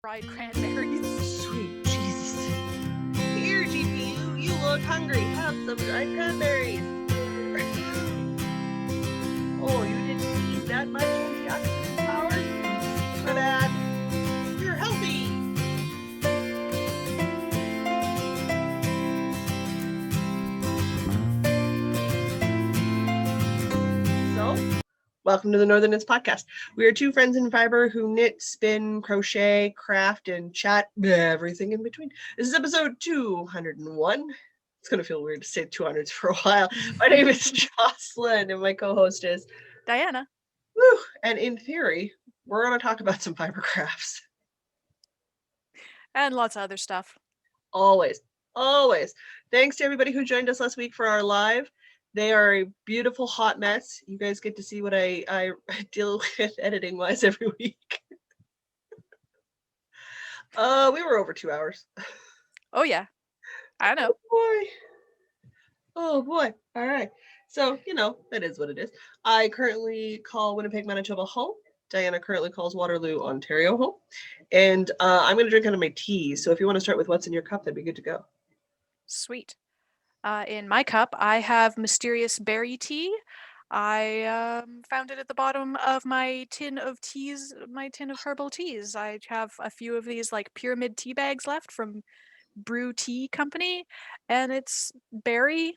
fried cranberries. Sweet Jesus. Here, GPU, you look hungry. Have some dried cranberries. Oh, you didn't need that much antioxidant power? My bad. You're healthy. So, welcome to the Northern Knits Podcast. We are two friends in fiber who knit, spin, crochet, craft, and chat everything in between. This is episode 201. It's going to feel weird to say 200s for a while. My name is Jocelyn, and my co-host is Diana. Woo! And in theory, we're going to talk about some fiber crafts. And lots of other stuff. Always. Thanks to everybody who joined us last week for our live. They are a beautiful hot mess. You guys get to see what I deal with editing-wise every week. We were over 2 hours. Oh, yeah. I know. Oh, boy. All right. So, that is what it is. I currently call Winnipeg, Manitoba home. Diana currently calls Waterloo, Ontario home. And I'm going to drink out of my tea. So if you want to start with what's in your cup, that'd be good to go. Sweet. In my cup, I have Mysterious Berry Tea. I found it at the bottom of my tin of teas, my tin of herbal teas. I have a few of these like pyramid tea bags left from Brew Tea Company, and it's berry,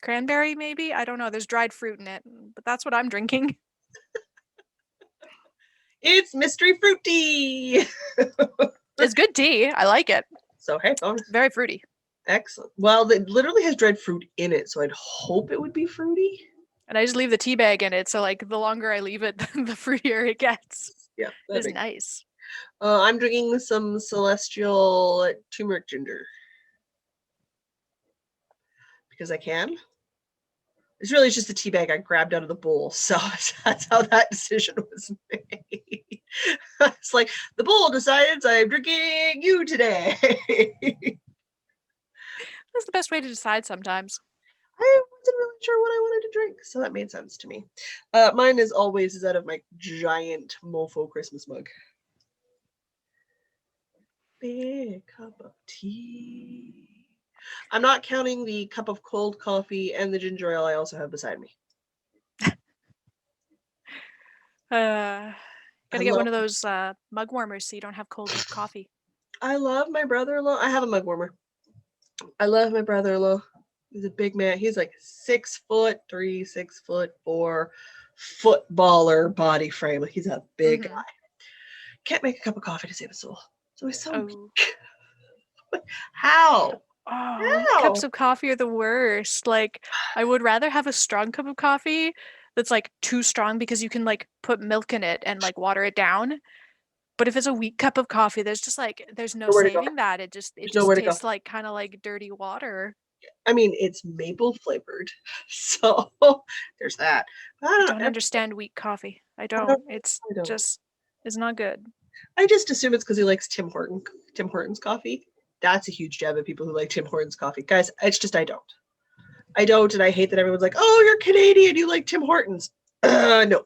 cranberry maybe? I don't know. There's dried fruit in it, but that's what I'm drinking. It's mystery fruit tea. It's good tea. I like it. So, hey, bonus. Very fruity. Excellent. Well, it literally has dried fruit in it, so I'd hope it would be fruity. And I just leave the tea bag in it, so like the longer I leave it, the fruitier it gets. Yeah, it's nice. I'm drinking some Celestial turmeric ginger because I can. It's really just a tea bag I grabbed out of the bowl, so that's how that decision was made. It's like the bowl decides I'm drinking you today. That's the best way to decide sometimes. I wasn't really sure what I wanted to drink, so that made sense to me. Mine, as always, is out of my giant mofo Christmas mug. Big cup of tea. I'm not counting the cup of cold coffee and the ginger ale I also have beside me. Gotta get one of those mug warmers so you don't have cold coffee. I love my brother-in-law. I have a mug warmer. I love my brother-in-law. He's a big man. He's like 6'3", 6'4", footballer body frame. He's a big guy. Can't make a cup of coffee to save a soul. So he's so weak. How? Cups of coffee are the worst. Like, I would rather have a strong cup of coffee that's like too strong because you can like put milk in it and like water it down. But if it's a weak cup of coffee, there's no saving that. It just tastes like kind of like dirty water. I mean, it's maple flavored, so there's that. I don't understand weak coffee. I don't. It's not good. I just assume it's because he likes Tim Hortons coffee. That's a huge jab at people who like Tim Hortons coffee. Guys, it's just I don't, and I hate that everyone's like, oh, you're Canadian, you like Tim Hortons. No.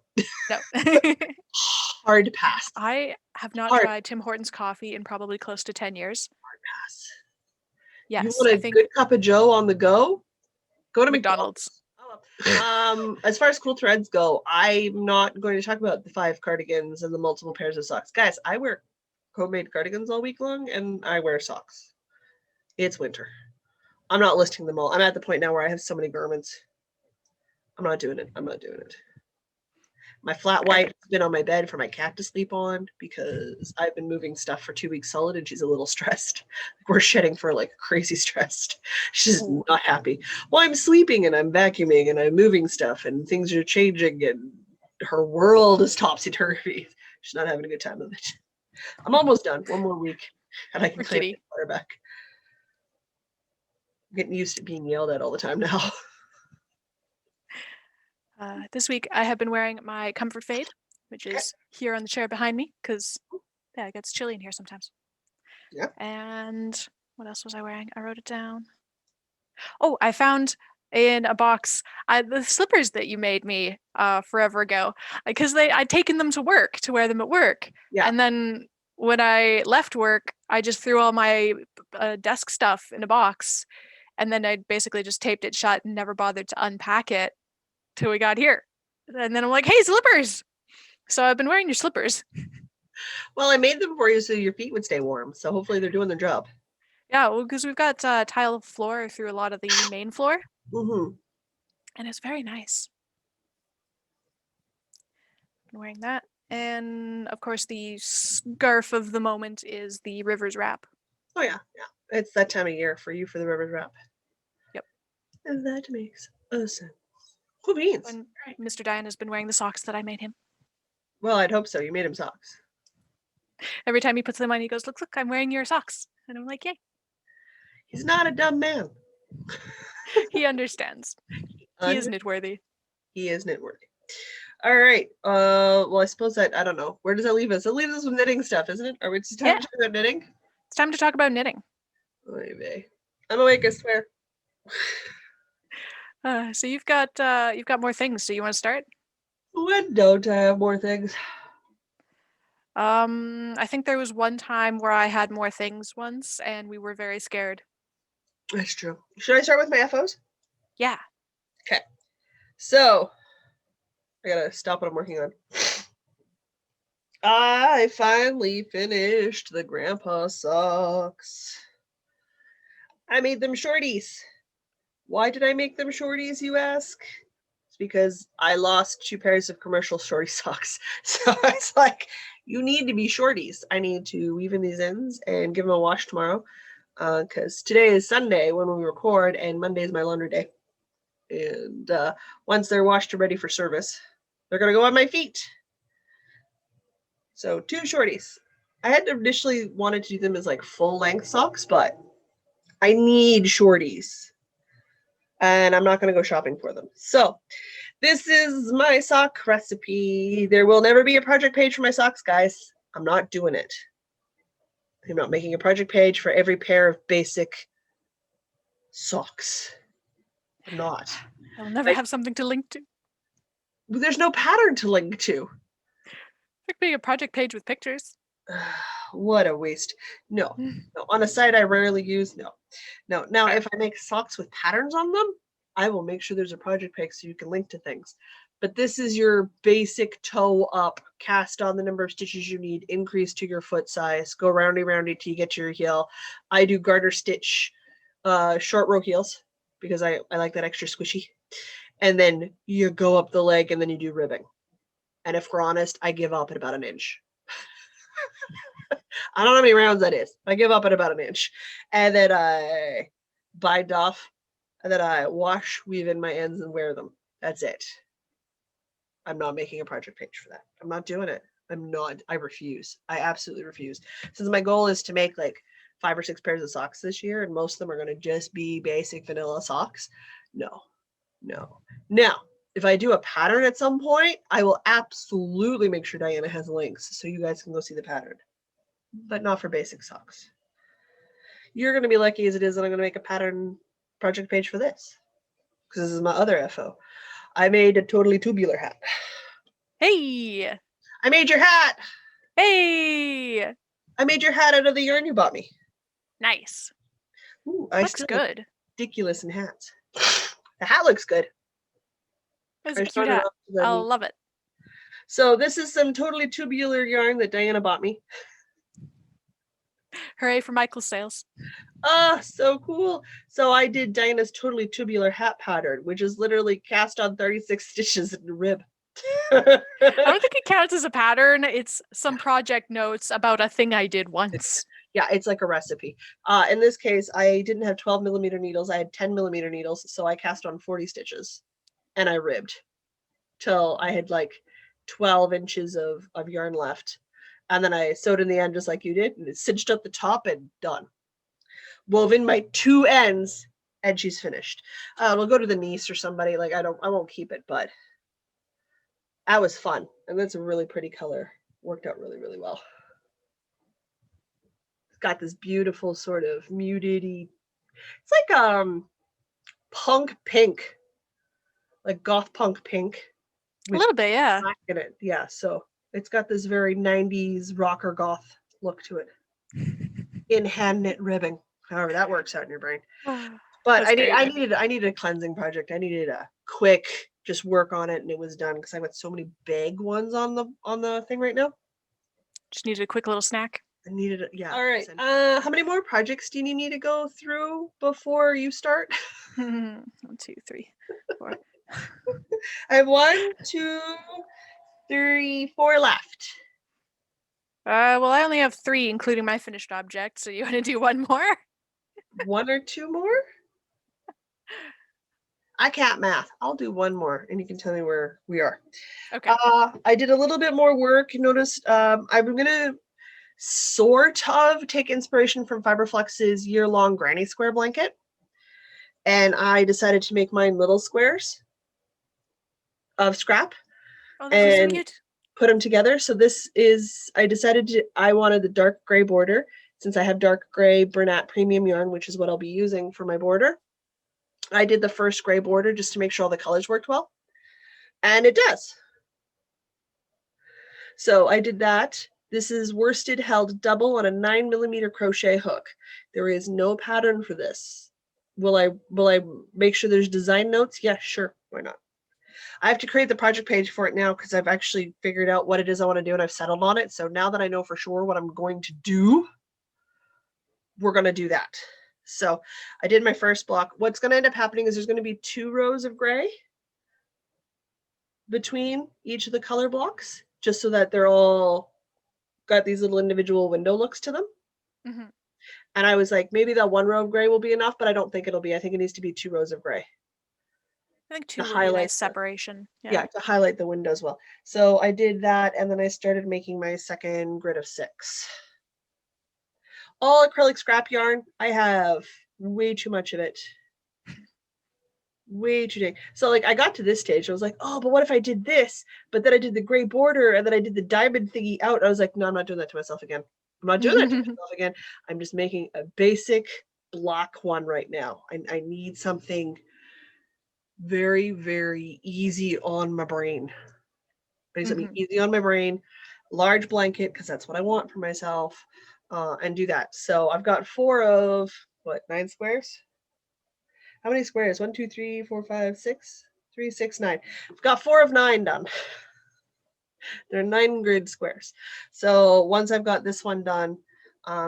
Hard pass. I have not tried Tim Hortons coffee in probably close to 10 years. Hard pass. Yes, you want a good cup of Joe on the go? Go to McDonald's. As far as cool threads go, I'm not going to talk about the 5 cardigans and the multiple pairs of socks. Guys, I wear homemade cardigans all week long, and I wear socks. It's winter. I'm not listing them all. I'm at the point now where I have so many garments. I'm not doing it. My flat white has been on my bed for my cat to sleep on because I've been moving stuff for 2 weeks solid, and she's a little stressed. We're shedding for like crazy stressed. She's not happy. Well, I'm sleeping and I'm vacuuming and I'm moving stuff and things are changing and her world is topsy-turvy. She's not having a good time of it. I'm almost done. 1 more week and I can claim the water back. I'm getting used to being yelled at all the time now. This week I have been wearing my Comfort Fade, which is here on the chair behind me because it gets chilly in here sometimes. Yeah. And what else was I wearing? I wrote it down. Oh, I found in a box the slippers that you made me forever ago because I'd taken them to work to wear them at work. Yeah. And then when I left work, I just threw all my desk stuff in a box, and then I basically just taped it shut and never bothered to unpack it till we got here. And then I'm like, hey, slippers. So I've been wearing your slippers. Well, I made them for you so your feet would stay warm. So hopefully they're doing their job. Yeah, well, because we've got tile floor through a lot of the main floor, Mm-hmm. and it's very nice. Been wearing that. And of course, the scarf of the moment is the Rivers wrap. Oh yeah, yeah. It's that time of year for you for the Rivers wrap. Yep. And that makes sense. Cool beans. And Mr. Diane has been wearing the socks that I made him. Well, I'd hope so. You made him socks. Every time he puts them on, he goes, look, look, I'm wearing your socks. And I'm like, yay. He's not a dumb man. He understands. He is knitworthy. He is knitworthy. All right. Well, I suppose that, I don't know. Where does that leave us? It leaves us with knitting stuff, isn't it? Are we just time to talk about knitting? It's time to talk about knitting. Maybe. I'm awake, I swear. So you've got more things. Do you want to start? When don't I have more things? I think there was one time where I had more things once, and we were very scared. That's true. Should I start with my FOs? Yeah. Okay. So, I gotta stop what I'm working on. I finally finished the grandpa socks. I made them shorties. Why did I make them shorties, you ask? It's because I lost 2 pairs of commercial shorty socks. So it's like, you need to be shorties. I need to weave in these ends and give them a wash tomorrow. Because today is Sunday when we record, and Monday is my laundry day. And once they're washed and ready for service, they're going to go on my feet. So 2 shorties. I had initially wanted to do them as like full length socks, but I need shorties. And I'm not going to go shopping for them. So this is my sock recipe. There will never be a project page for my socks, guys. I'm not doing it. I'm not making a project page for every pair of basic socks. I'm not. I'll never have something to link to. There's no pattern to link to. There could be a project page with pictures. What a waste. No. On a site I rarely use, no. Now, if I make socks with patterns on them, I will make sure there's a project page so you can link to things. But this is your basic toe up, cast on the number of stitches you need, increase to your foot size, go roundy till you get to your heel. I do garter stitch short row heels because I like that extra squishy. And then you go up the leg and then you do ribbing. And if we're honest, I give up at about an inch. I don't know how many rounds that is. I give up at about an inch. And then I bind off. And then I wash, weave in my ends, and wear them. That's it. I'm not making a project page for that. I'm not doing it. I'm not. I refuse. I absolutely refuse. Since my goal is to make like 5 or 6 pairs of socks this year, and most of them are going to just be basic vanilla socks. No. Now, if I do a pattern at some point, I will absolutely make sure Diana has links so you guys can go see the pattern. But not for basic socks. You're going to be lucky as it is that I'm going to make a pattern project page for this. Because this is my other FO. I made a totally tubular hat. Hey! I made your hat! Hey! I made your hat out of the yarn you bought me. Nice. Ooh, Looks good. Ridiculous in hats. The hat looks good. It's a cute hat. I'll love it. So this is some totally tubular yarn that Diana bought me. Hooray for Michael's sales. Ah, so cool. So I did Diana's totally tubular hat pattern, which is literally cast on 36 stitches in a rib. I don't think it counts as a pattern. It's some project notes about a thing I did once. Yeah, it's like a recipe. In this case, I didn't have 12 millimeter needles. I had 10 millimeter needles. So I cast on 40 stitches and I ribbed till I had like 12 inches of yarn left. And then I sewed in the end just like you did, and it cinched up the top and done. Wove in my 2 ends, and she's finished. We'll go to the niece or somebody. Like I won't keep it, but that was fun, and that's a really pretty color. Worked out really, really well. It's got this beautiful sort of muted-y. It's like punk pink, like goth punk pink. A little bit, yeah. Black in it, yeah. So it's got this very 90s rocker goth look to it. In hand knit ribbing, however that works out in your brain. Ah, But that's great. I needed a cleansing project. I needed a quick just work on it, and it was done because I've got so many big ones on the thing right now. Just needed a quick little snack. I needed it. Yeah. All right. How many more projects do you need me to go through before you start? 1, 2, 3, 4. I have 1, 2, 3, 4 left. Well, I only have 3, including my finished object. So you want to do 1 more? 1 or 2 more? I can't math. I'll do 1 more, and you can tell me where we are. Okay. I did a little bit more work. You noticed I'm gonna sort of take inspiration from Fiberflex's year-long granny square blanket, and I decided to make mine little squares of scrap. Oh, those are so and cute. Put them together. So this is, I wanted the dark gray border since I have dark gray Bernat premium yarn, which is what I'll be using for my border. I did the first gray border just to make sure all the colors worked well, and it does. So I did that. This is worsted held double on a 9mm crochet hook. There is no pattern for this. Will I make sure there's design notes? Yeah, sure. Why not? I have to create the project page for it now because I've actually figured out what it is I want to do and I've settled on it. So now that I know for sure what I'm going to do, we're going to do that. So I did my first block. What's going to end up happening is there's going to be 2 rows of gray between each of the color blocks, just so that they're all got these little individual window looks to them. Mm-hmm. And I was like, maybe that 1 row of gray will be enough, but I don't think it'll be. I think it needs to be 2 rows of gray. I think 2 would be a nice separation. Yeah, to highlight the windows well. So I did that, and then I started making my second grid of 6. All acrylic scrap yarn. I have way too much of it. Way too big. So like I got to this stage, I was like, oh, but what if I did this? But then I did the gray border, and then I did the diamond thingy out. I was like, no, I'm not doing that to myself again. I'm not doing that to myself again. I'm just making a basic block one right now. I need something very, very easy on my brain. I need something easy on my brain, large blanket, because that's what I want for myself, and do that. So I've got 4 of, 9 squares? How many squares? 1, 2, 3, 4, 5, 6, 3, 6, 9. I've got 4 of 9 done. There are 9 grid squares. So once I've got this one done,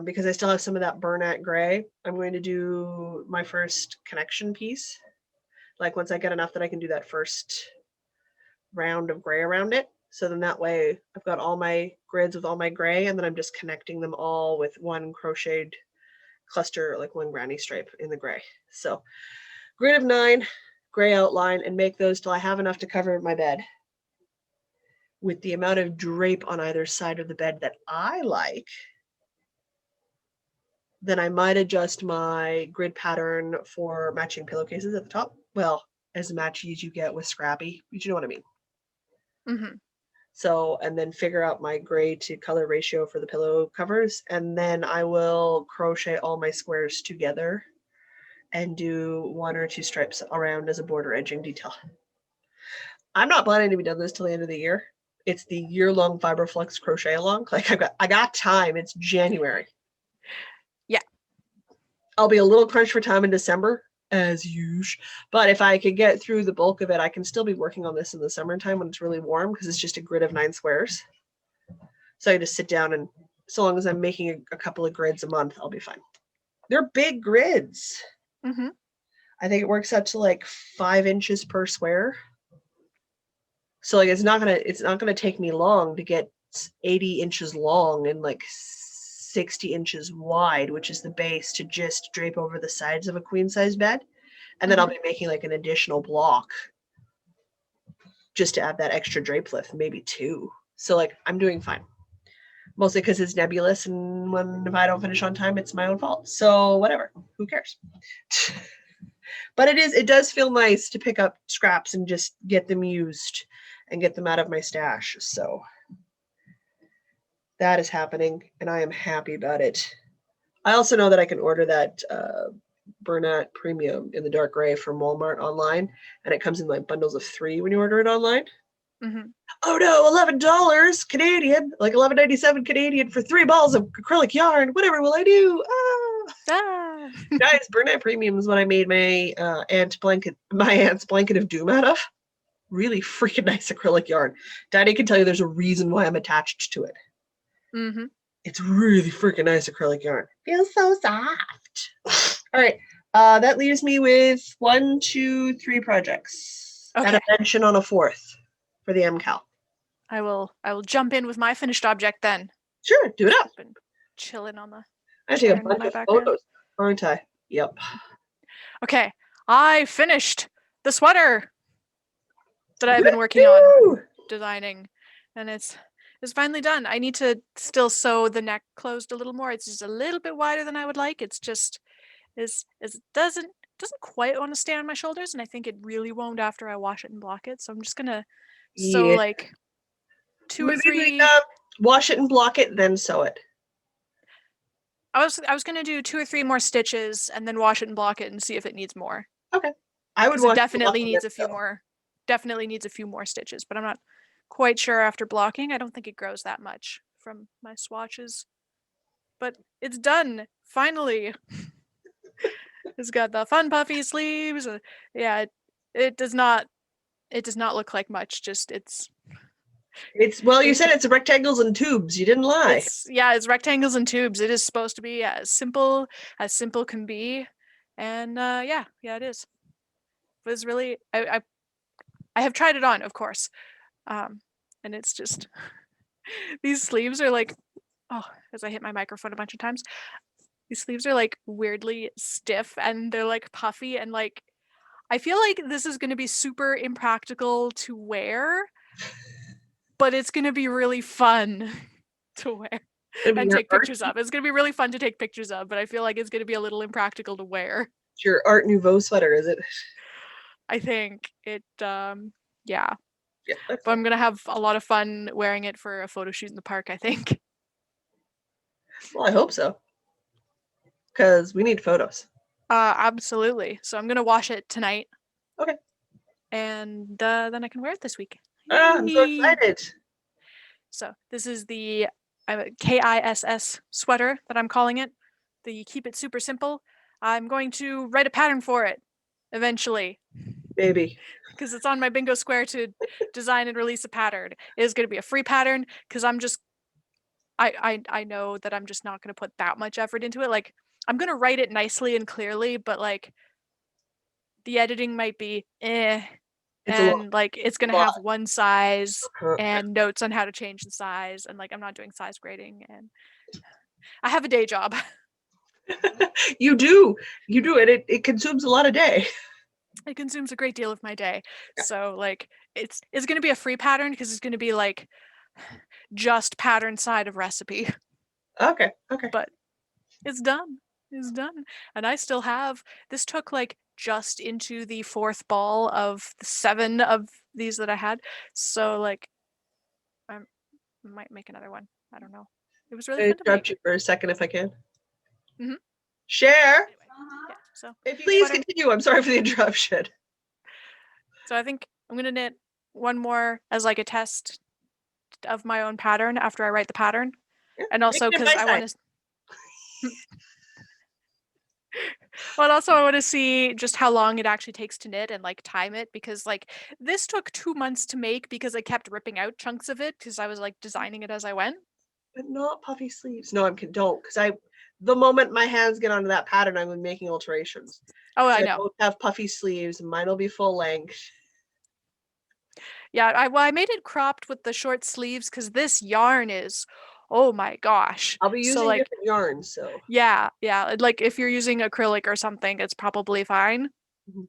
because I still have some of that Bernat gray, I'm going to do my first connection piece. Like once I get enough that I can do that first round of gray around it. So then that way I've got all my grids with all my gray, and then I'm just connecting them all with one crocheted cluster, like one granny stripe in the gray. So grid of 9, gray outline, and make those till I have enough to cover my bed with the amount of drape on either side of the bed that I like. Then I might adjust my grid pattern for matching pillowcases at the top. Well, as matchy as you get with Scrappy, but you know what I mean. Mm-hmm. So, and then figure out my gray to color ratio for the pillow covers. And then I will crochet all my squares together and do 1 or 2 stripes around as a border edging detail. I'm not planning to be done this till the end of the year. It's the year-long Fiberflex crochet along. Like I got time. It's January. Yeah. I'll be a little crunched for time in December, as usual. But if I could get through the bulk of it, I can still be working on this in the summertime when it's really warm, because it's just a grid of 9 squares. So I just sit down, and so long as I'm making a couple of grids a month, I'll be fine. They're big grids. Mm-hmm. I think it works out to like 5 inches per square. So like it's not gonna take me long to get 80 inches long and like 60 inches wide, which is the base, to just drape over the sides of a queen size bed. And then I'll be making like an additional block just to add that extra drape lift, maybe 2. So like I'm doing fine. Mostly because it's nebulous, and if I don't finish on time, it's my own fault. So whatever, who cares? But it does feel nice to pick up scraps and just get them used and get them out of my stash. So that is happening, and I am happy about it. I also know that I can order that Bernat Premium in the dark gray from Walmart online, and it comes in like bundles of 3 when you order it online. Mhm. Oh no, $11 Canadian, like 11.97 Canadian for 3 balls of acrylic yarn. Whatever will I do? Ah. Ah. Guys, Bernat Premium is what I made my aunt's blanket of doom out of. Really freaking nice acrylic yarn. Daddy can tell you there's a reason why I'm attached to it. Mhm. It's really freaking nice acrylic yarn. Feels so soft. All right. That leaves me with 1, 2, 3 projects. And Okay. a mention on a fourth for the MCAL. I will jump in with my finished object then. Sure, do it up. Been chilling on the I take a iron in bunch my of background. photos, aren't I? Yep. Okay. I finished the sweater that I've been working on designing, and it's finally done. I need to still sew the neck closed a little more. It's just a little bit wider than I would like. It's just is doesn't quite want to stay on my shoulders, and I think it really won't after I wash it and block it. So I'm just gonna sew Yeah. like 2 or Maybe 3. wash it and block it, then sew it. I was gonna do 2 or 3 more stitches and then wash it and block it and see if it needs more. Okay. I would Because it wash and block definitely it needs then a few sew. more. Definitely needs a few more stitches, but I'm not quite sure after blocking. I don't think it grows that much from my swatches. But it's done finally. It's got the fun puffy sleeves. Yeah, it does not look like much. Just It's well, you said it's rectangles and tubes. You didn't lie. it's rectangles and tubes. It is supposed to be as simple can be, and yeah, it is. It was really I have tried it on, of course, and it's just these sleeves are like, oh, as I hit my microphone a bunch of times, these sleeves are like weirdly stiff and they're like puffy and like I feel like this is going to be super impractical to wear, but it's going to be really fun to wear and take pictures of. It's going to be really fun to take pictures of, but I feel like it's going to be a little impractical to wear. It's your Art Nouveau sweater, is it? I think it yeah. Yeah, but I'm going to have a lot of fun wearing it for a photo shoot in the park, I think. Well, I hope so. Because we need photos. Absolutely. So I'm going to wash it tonight. Okay. And then I can wear it this week. I'm so excited. So this is the KISS sweater that I'm calling it. The Keep It Super Simple. I'm going to write a pattern for it eventually. Maybe. Because it's on my bingo square to design and release a pattern. It is going to be a free pattern because I know that I'm just not going to put that much effort into it. Like, I'm going to write it nicely and clearly, but like the editing might be and like it's going to have one size and notes on how to change the size, and like I'm not doing size grading, and I have a day job. You do and it consumes a lot of day. It consumes a great deal of my day. So like it's going to be a free pattern because it's going to be like just pattern side of recipe. Okay. But it's done. And I still have, this took like just into the 4th ball of the 7 of these that I had. So like I might make another one. I don't know. It was really fun to interrupt make. you for a second if I can. Mm-hmm. Share. Anyway, yeah, so if please continue. I'm sorry for the interruption. So I think I'm gonna knit one more as like a test of my own pattern after I write the pattern, and also because I want to. Well, also I want to see just how long it actually takes to knit and like time it, because like this took 2 months to make because I kept ripping out chunks of it because I was like designing it as I went. But not puffy sleeves. No, I'm don't, because the moment my hands get onto that pattern, I'm making alterations. Oh, I know. know. I don't have puffy sleeves. Mine will be full length. Yeah, I made it cropped with the short sleeves because this yarn is, oh my gosh. I'll be using like, different yarns, so. Yeah, like if you're using acrylic or something, it's probably fine. Mm-hmm.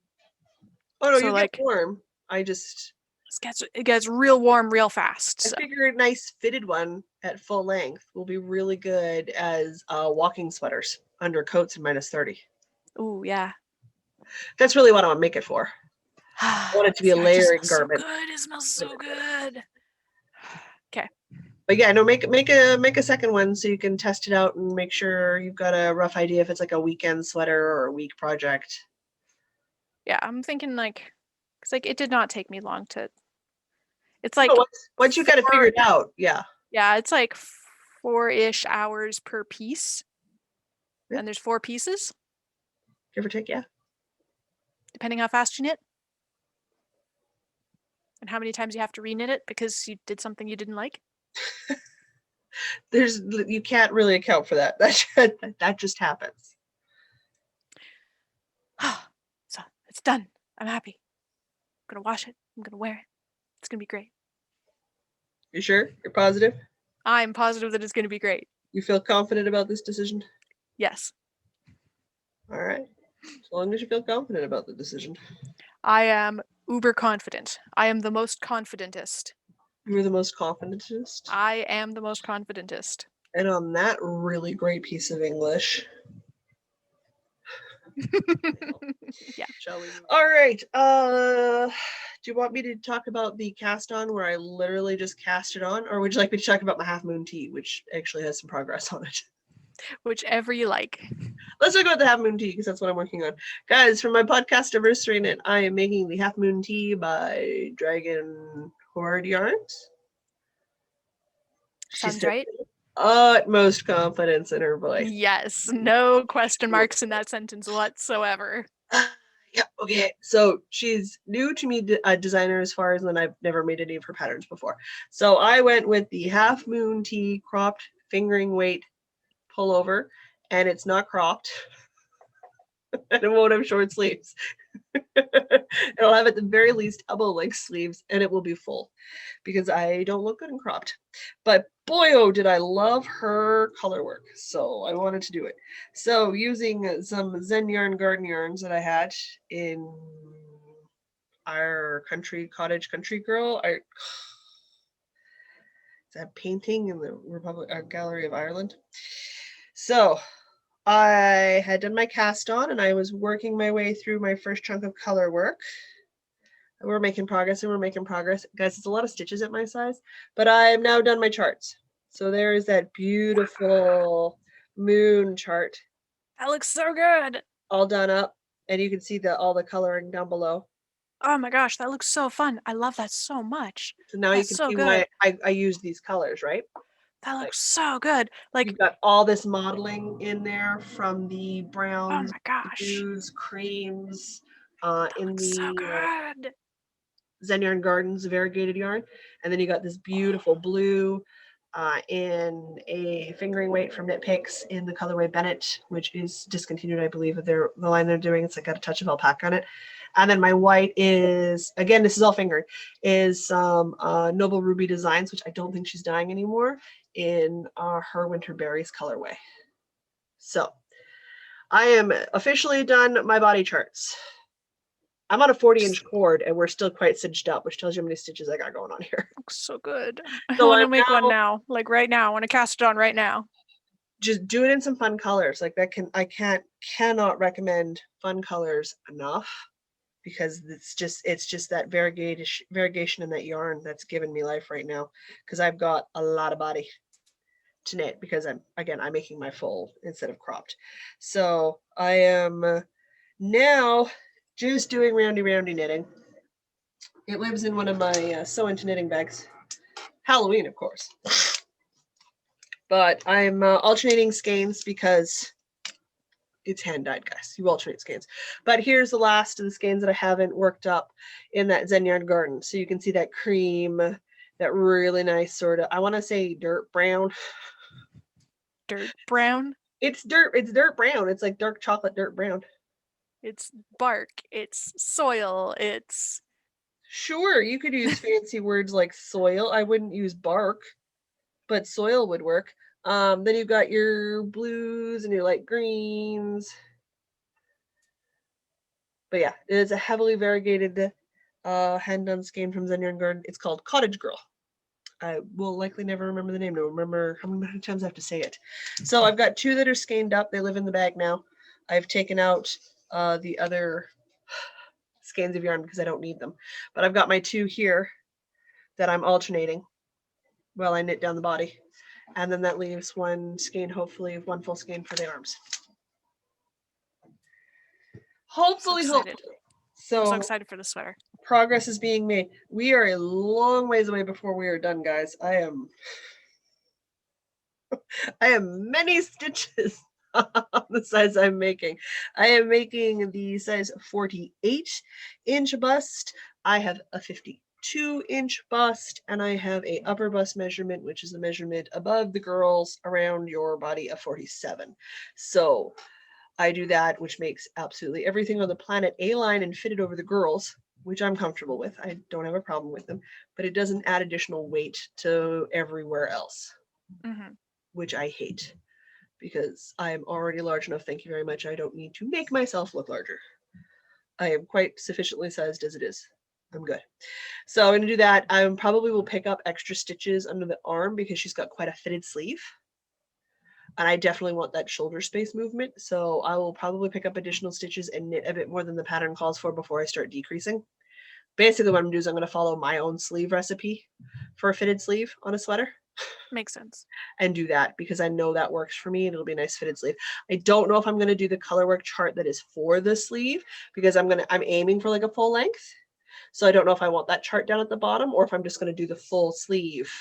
Oh no, so you like, get warm. It gets real warm real fast. I figure a nice fitted one at full length will be really good as walking sweaters under coats in -30. Oh yeah. That's really what I want to make it for. I want it to be a layering garment. So good. It smells so good. Okay. But yeah, no, make a second one so you can test it out and make sure you've got a rough idea if it's like a weekend sweater or a week project. Yeah, I'm thinking like, because like it did not take me long to. It's No, like once you got it 4 figured out, yeah. yeah, it's like 4-ish hours per piece. Yeah. And there's 4 pieces, Give or take, yeah. depending how fast you knit. And how many times you have to reknit it because you did something you didn't like. You can't really account for that. That just happens. So it's done. I'm happy. I'm gonna wash it. I'm gonna wear it. It's gonna be great. You sure? You're positive? I'm positive that it's gonna be great. You feel confident about this decision? Yes. All right. As long as you feel confident about the decision. I am uber confident. I am the most confidentest. You're the most confidentest. I am the most confidentest. And on that really great piece of English, Yeah. shall we? All right. Do you want me to talk about the cast on where I literally just cast it on, or would you like me to talk about my half moon tea, which actually has some progress on it? Whichever you like. Let's talk about the half moon tea because that's what I'm working on, guys. For my podcast anniversary, and I am making the half moon tea by Dragon Horde Yarns. Sounds right. Utmost confidence in her voice. Yes, no question marks in that sentence whatsoever. Yeah, okay. So she's new to me, designer, as far as when I've never made any of her patterns before. So I went with the half moon tea cropped fingering weight pullover, and it's not cropped. And it won't have short sleeves. It'll have at the very least elbow length sleeves, and it will be full because I don't look good in cropped. But boy, oh, did I love her color work. So I wanted to do it. So using some Zen Yarn garden yarns that I had in our cottage country girl. It's a painting in the Republic Gallery of Ireland. So I had done my cast on and I was working my way through my first chunk of color work. We're making progress and we're making progress. Guys, it's a lot of stitches at my size, but I'm now done my charts. So there is that beautiful moon chart. That looks so good. All done up. And you can see all the coloring down below. Oh my gosh, that looks so fun. I love that so much. So now That's you can so see good. why I use these colors, right? That looks so good. Like, you've got all this modeling in there from the oh browns, my gosh, blues, creams, that in looks so the good. Zen Yarn Gardens variegated yarn. And then you got this beautiful blue in a fingering weight from Knit Picks in the colorway Bennett, which is discontinued, I believe, the line they're doing. It's like got a touch of alpaca on it. And then my white is, again, this is all fingered, is some Noble Ruby Designs, which I don't think she's dyeing anymore, in her Winter Berries colorway. So I am officially done my body charts. I'm on a 40-inch cord and we're still quite stitched up, which tells you how many stitches I got going on here. Looks so good. I So want to I'm make one now now, like right now. I want to cast it on right now. just do it in some fun colors. Like that cannot recommend fun colors enough because it's just that variegation in that yarn that's giving me life right now. Because I've got a lot of body to knit because I'm making my full instead of cropped. So I am now just doing roundy knitting. It lives in one of my Sew Into Knitting bags. Halloween, of course. But I'm alternating skeins because it's hand dyed, guys. You alternate skeins. But here's the last of the skeins that I haven't worked up in that Zen Yarn Garden. So you can see that cream, that really nice sort of, I want to say dirt brown. Dirt brown? It's dirt brown. It's like dark chocolate dirt brown. It's bark. It's soil. It's... Sure, you could use fancy words like soil. I wouldn't use bark, but soil would work. Then you've got your blues and your light greens. But yeah, it is a heavily variegated hand-done skein from Zen Yarn Garden. It's called Cottage Girl. I will likely never remember the name. No, remember how many times I have to say it. So I've got 2 that are skeined up. They live in the bag now. I've taken out the other skeins of yarn because I don't need them. But I've got my 2 here that I'm alternating while I knit down the body. And then that leaves one skein, hopefully one full skein for the arms. Hopefully. So So excited for the sweater. Progress is being made. We are a long ways away before we are done, guys. I am many stitches on the size I'm making. I am making the size 48-inch bust. I have a 52-inch bust, and I have a upper bust measurement, which is the measurement above the girls around your body of 47. So I do that, which makes absolutely everything on the planet A-line and fitted over the girls, which I'm comfortable with. I don't have a problem with them, but it doesn't add additional weight to everywhere else, which I hate because I am already large enough. Thank you very much. I don't need to make myself look larger. I am quite sufficiently sized as it is. I'm good. So I'm going to do that. I probably will pick up extra stitches under the arm because she's got quite a fitted sleeve. And I definitely want that shoulder space movement. So I will probably pick up additional stitches and knit a bit more than the pattern calls for before I start decreasing. Basically what I'm going to do is I'm going to follow my own sleeve recipe for a fitted sleeve on a sweater. Makes sense. And do that because I know that works for me and it'll be a nice fitted sleeve. I don't know if I'm going to do the colorwork chart that is for the sleeve because I'm aiming for like a full length. So I don't know if I want that chart down at the bottom or if I'm just going to do the full sleeve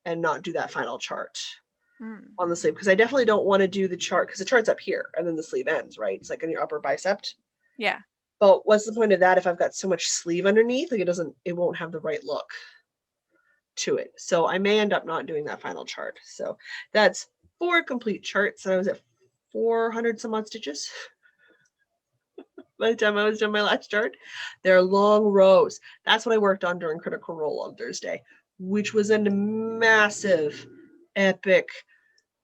and not do that final chart on the sleeve, because I definitely don't want to do the chart because the chart's up here and then the sleeve ends, right? It's like in your upper bicep. Yeah. But what's the point of that if I've got so much sleeve underneath? Like it won't have the right look to it. So I may end up not doing that final chart. So that's 4 complete charts, and I was at 400 some odd stitches by the time I was done my last chart. They're long rows. That's what I worked on during Critical Role on Thursday, which was a massive, epic.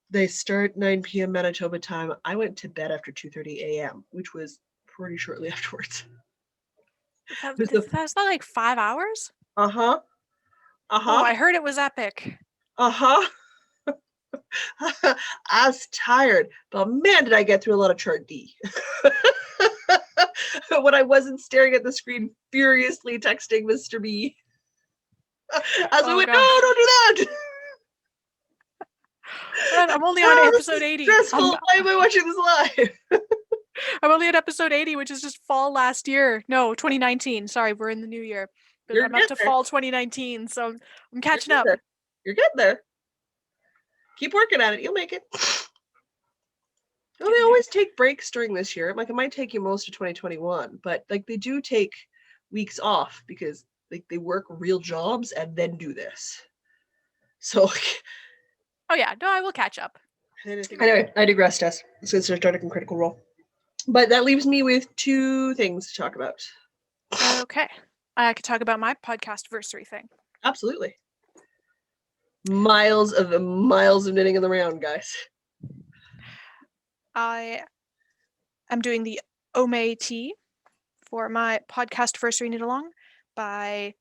They start 9 p.m. Manitoba time. I went to bed after 2:30 a.m., which was pretty shortly afterwards. That's not like 5 hours? Uh-huh. Oh, I heard it was epic. I was tired, but man, did I get through a lot of chart D. When I wasn't staring at the screen furiously texting Mr. B. As I went, no, don't do that. I'm only on episode 80. Stressful. Why am I watching this live? I'm only at episode 80, which is just fall last year. No, 2019. Sorry, we're in the new year. But I'm up to fall 2019, so I'm catching up. You're getting there. Keep working at it. You'll make it. Well, they always take breaks during this year. Like it might take you most of 2021, but like they do take weeks off because like they work real jobs and then do this. So. Oh yeah, no, I will catch up. Anyway, I digress, Tess. Let's get started in Critical Role. But that leaves me with 2 things to talk about. Okay. I could talk about my podcast-versary thing. Absolutely. Miles of knitting in the round, guys. I am doing the Ome tea for my podcast-versary knit along by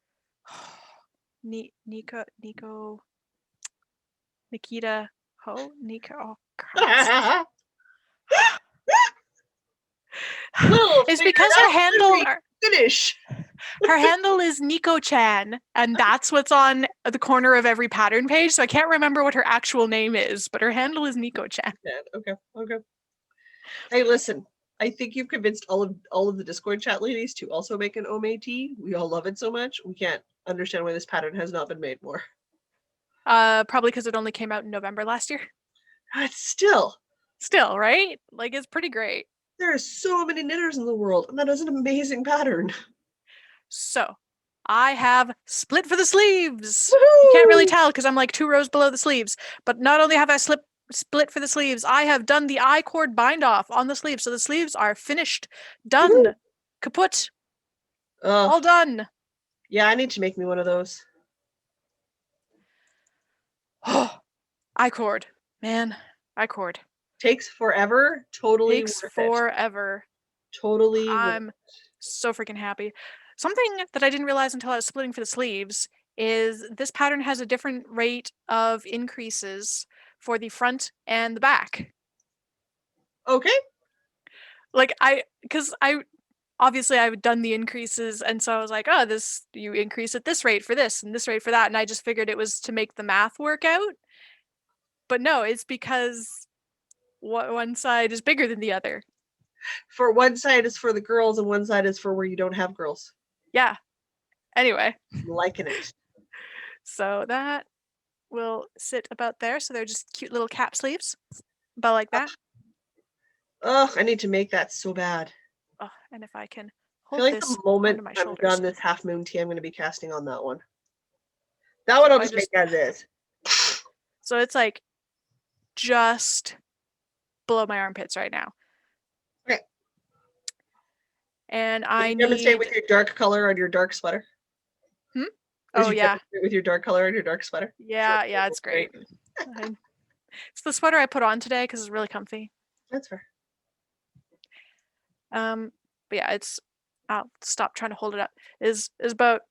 Nikita Ho. Oh, Christ. It's because her handle her handle is Nico-chan, and that's what's on the corner of every pattern page, so I can't remember what her actual name is, but her handle is Nico-chan. Okay. Hey, listen, I think you've convinced all of the Discord chat ladies to also make an Ome tea. We all love it so much. We can't understand why this pattern has not been made more. Probably because it only came out in November last year. Still, right? Like, it's pretty great. There are so many knitters in the world, and that is an amazing pattern. So, I have split for the sleeves. Woo-hoo! You can't really tell because I'm like 2 rows below the sleeves. But not only have I split for the sleeves, I have done the I-cord bind off on the sleeves. So the sleeves are finished, done, Woo-hoo! kaput, all done. Yeah, I need to make me one of those. Oh, I-cord. Man, I-cord. Takes forever. Totally Takes forever. Totally. I'm so freaking happy. Something that I didn't realize until I was splitting for the sleeves is this pattern has a different rate of increases for the front and the back. Okay. Like obviously I've done the increases, and so I was like, oh, you increase at this rate for this and this rate for that, and I just figured it was to make the math work out. But no, it's because one side is bigger than the other. For one side is for the girls and one side is for where you don't have girls. Yeah. Anyway, I'm liking it. so that will sit about there. So they're just cute little cap sleeves, about like that. Oh, I need to make that so bad. Oh, and if I can I feel hold like this the moment onto my I'm shoulders. done this Half Moon tea, I'm going to be casting on that one. That one So I'll I just make as is. So it's like just below my armpits right now. Okay. And Can I you demonstrate need. with your dark color on your dark sweater? Oh You yeah, demonstrate with your dark color on your dark sweater? yeah, it's great. It's the sweater I put on today because it's really comfy. That's fair. But yeah, it's. I'll stop trying to hold it up. Is about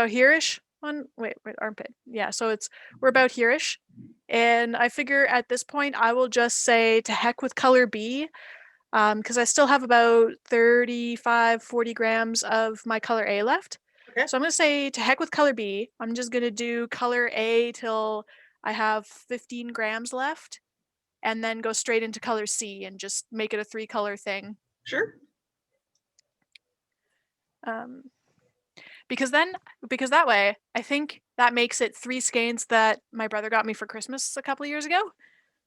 here-ish on. Wait, armpit. Yeah, so we're about here-ish, and I figure at this point I will just say to heck with color B, because I still have about 35, 40 grams of my color A left. Okay. So I'm gonna say to heck with color B. I'm just gonna do color A till I have 15 grams left, and then go straight into color C and just make it a 3-color thing. Sure. Um, because that way, I think that makes it 3 skeins that my brother got me for Christmas a couple of years ago.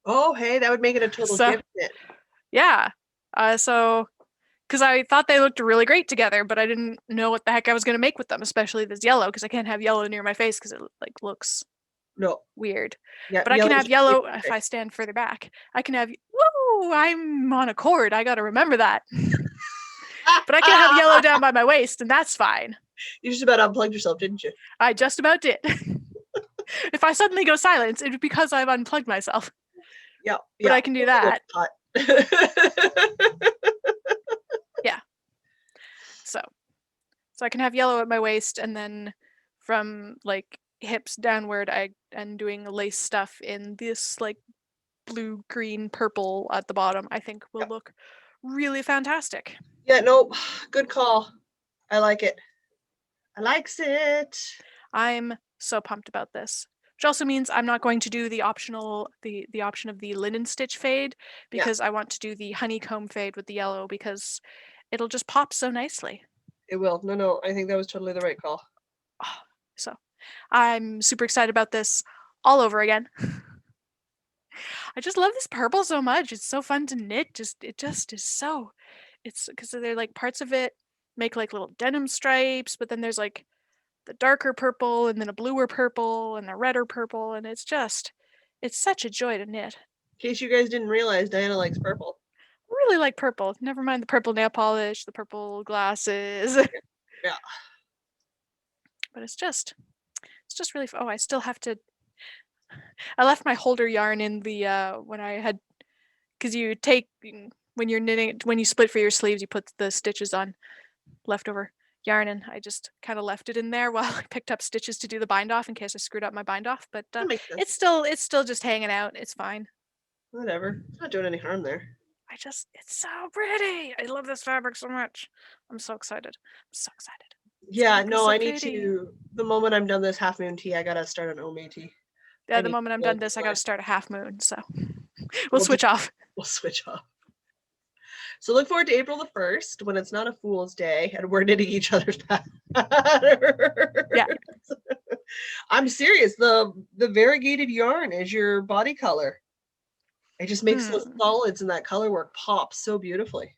Oh, hey, that would make it a total So gift knit. yeah, so because I thought they looked really great together, but I didn't know what the heck I was gonna make with them, especially this yellow, because I can't have yellow near my face because it like looks No. weird. Yeah, But I can have really yellow if I stand further back. I can have. Woo! I'm on a cord. I gotta remember that. But I can have yellow down by my waist, and that's fine. You just about unplugged yourself, didn't you? I just about did. If I suddenly go silent, it's because I've unplugged myself. Yeah. But I can do that. Yeah. So I can have yellow at my waist, and then from like hips downward, I'm doing lace stuff in this like blue, green, purple at the bottom. I think will look really fantastic. Yeah, no, good call. I like it. I likes it. I'm so pumped about this. Which also means I'm not going to do the optional the option of the linen stitch fade, because I want to do the honeycomb fade with the yellow, because it'll just pop so nicely. It will. No, I think that was totally the right call. So I'm super excited about this all over again. I just love this purple so much. It's so fun to knit. It just is so. It's because they're like parts of it make like little denim stripes, but then there's like the darker purple and then a bluer purple and a redder purple, and it's such a joy to knit. In case you guys didn't realize, Diana likes purple. I really like purple. Never mind the purple nail polish, the purple glasses. Yeah. But it's just really. Oh, I still have to. I left my holder yarn in the when I had, because you take when you're knitting, when you split for your sleeves, you put the stitches on leftover yarn, and I just kind of left it in there while I picked up stitches to do the bind off in case I screwed up my bind off. But That makes sense. it's still just hanging out. It's fine. Whatever. It's not doing any harm there. It's so pretty. I love this fabric so much. I'm so excited. Yeah, no, I need to. The moment I'm done this Half Moon tea, I gotta start an Ome tea. Yeah, the moment I'm done this, I gotta start a Half Moon. So we'll switch off. We'll switch off. So look forward to April the 1st when it's not a Fool's Day and we're knitting each other's patterns. Yeah. I'm serious. The variegated yarn is your body color. It just makes those solids and that color work pop so beautifully.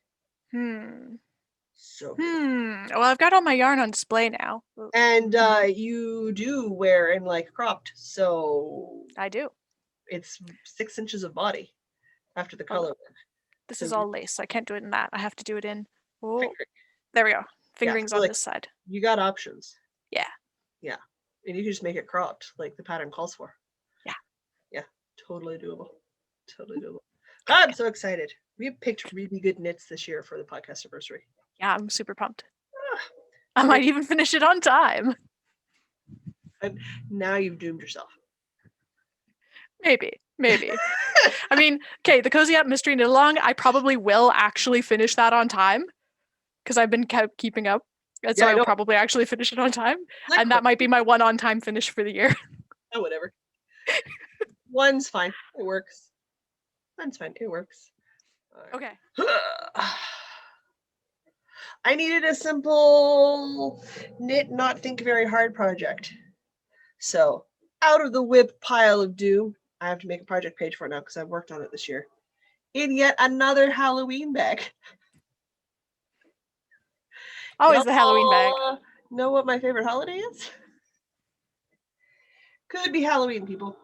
So beautiful. Well, I've got all my yarn on display now. And you do wear in like cropped, so I do. It's 6 inches of body after the color work. This is all lace, so I can't do it in that. I have to do it in. Oh, fingering. There we go. Fingerings on this side. You got options. Yeah. Yeah. And you can just make it cropped like the pattern calls for. Yeah. Yeah. Totally doable. Totally doable. I'm so excited. We picked really good knits this year for the podcast anniversary. Yeah, I'm super pumped. I might even finish it on time. And now you've doomed yourself. Maybe. I mean, okay, the Cozy Up Mystery Knit Along, I probably will actually finish that on time, because I've been keeping up. And so I'll probably actually finish it on time. And that might be my one on time finish for the year. Oh, whatever. One's fine. It works. One's fine. It works. Okay. I needed a simple knit, not think very hard project. So out of the whip pile of doom, I have to make a project page for it now because I've worked on it this year. In yet another Halloween bag. Always the Halloween bag. Y'all know what my favorite holiday is? Could be Halloween, people.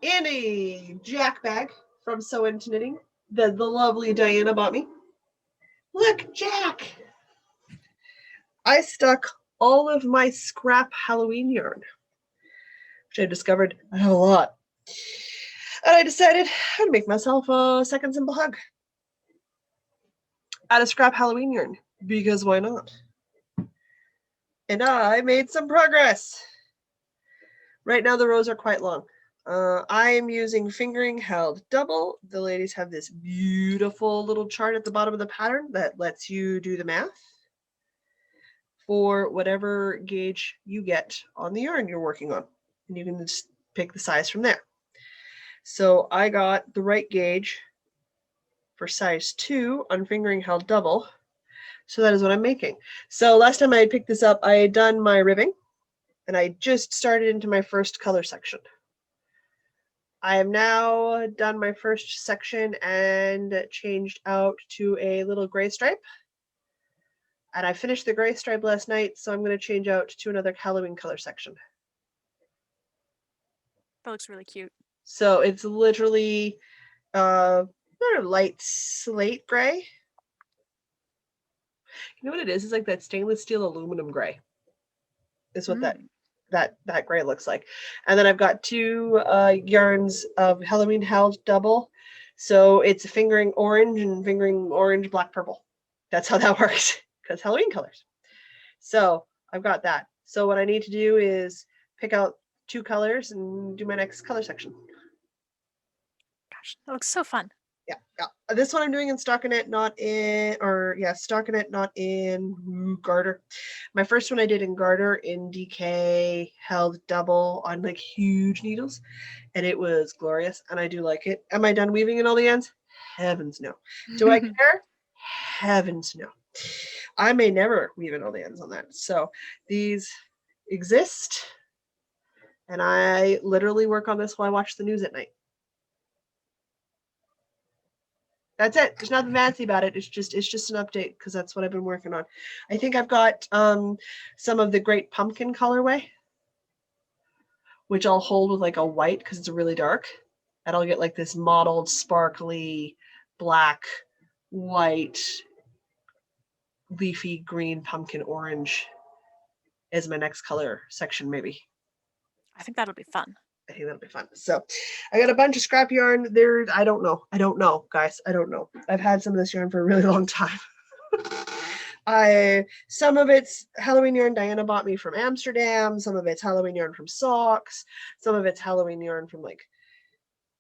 In a Jack bag from Sew Into Knitting that the lovely Diana bought me. Look, Jack! I stuck all of my scrap Halloween yarn, which I discovered I have a lot. And I decided I'd make myself a second simple hug out of scrap Halloween yarn, because why not? And I made some progress. Right now the rows are quite long. I am using fingering held double. The ladies have this beautiful little chart at the bottom of the pattern that lets you do the math for whatever gauge you get on the yarn you're working on. And you can just pick the size from there. So I got the right gauge for size 2 on fingering held double. So that is what I'm making. So last time I had picked this up, I had done my ribbing and I just started into my first color section. I have now done my first section and changed out to a little gray stripe. And I finished the gray stripe last night, so I'm going to change out to another Halloween color section. That looks really cute. So it's literally sort of light slate gray. You know what it is? It's like that stainless steel aluminum gray. Is what that gray looks like. And then I've got 2 yarns of Halloween held double. So it's fingering orange and fingering orange, black, purple. That's how that works, because Halloween colors. So I've got that. So what I need to do is pick out 2 colors and do my next color section. Gosh, that looks so fun. Yeah. This one I'm doing in stockinette, not in, stockinette, not in garter. My first one I did in garter in DK held double on like huge needles, and it was glorious, and I do like it. Am I done weaving in all the ends? Heavens no. Do I care? Heavens no. I may never weave in all the ends on that. So these exist, and I literally work on this while I watch the news at night. That's it. There's nothing fancy about it. It's just an update because that's what I've been working on. I think I've got some of the Great Pumpkin colorway, which I'll hold with like a white because it's really dark. And I'll get like this mottled, sparkly, black, white, leafy green, pumpkin orange as my next color section, maybe. I think that'll be fun. I think that'll be fun. So I got a bunch of scrap yarn there. I don't know, guys. I don't know. I've had some of this yarn for a really long time. Some of it's Halloween yarn Diana bought me from Amsterdam. Some of it's Halloween yarn from Socks. Some of it's Halloween yarn from like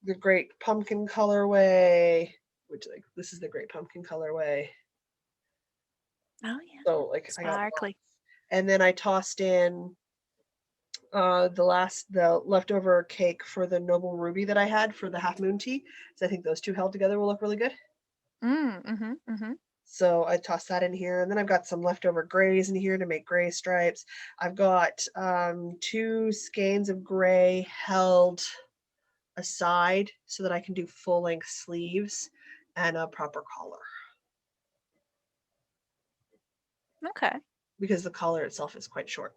the Great Pumpkin colorway, which like this is the Great Pumpkin colorway. Oh yeah. So like sparkly. And then I tossed in the leftover cake for the Noble Ruby that I had for the Half Moon tea. So I think those 2 held together will look really good. So I tossed that in here, and then I've got some leftover grays in here to make gray stripes. I've got 2 skeins of gray held aside so that I can do full-length sleeves and a proper collar. Okay. Because the collar itself is quite short.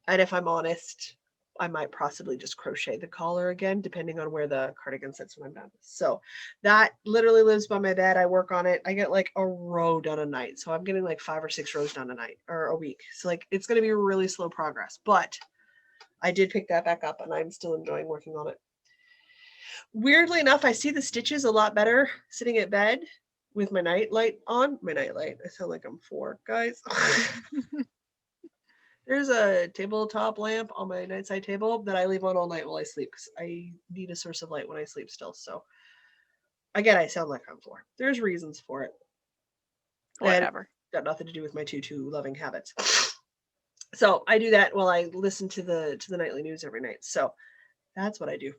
And if I'm honest, I might possibly just crochet the collar again, depending on where the cardigan sits when I'm done. So that literally lives by my bed. I work on it. I get like a row done a night. So I'm getting like 5 or 6 rows done a night or a week. So like it's going to be really slow progress, but I did pick that back up and I'm still enjoying working on it. Weirdly enough, I see the stitches a lot better sitting at bed with my nightlight on. My nightlight. I sound like I'm 4, guys. There's a tabletop lamp on my nightside table that I leave on all night while I sleep because I need a source of light when I sleep still. So again, I sound like I'm 4. There's reasons for it. Whatever. And got nothing to do with my tutu loving habits. So I do that while I listen to the nightly news every night. So that's what I do.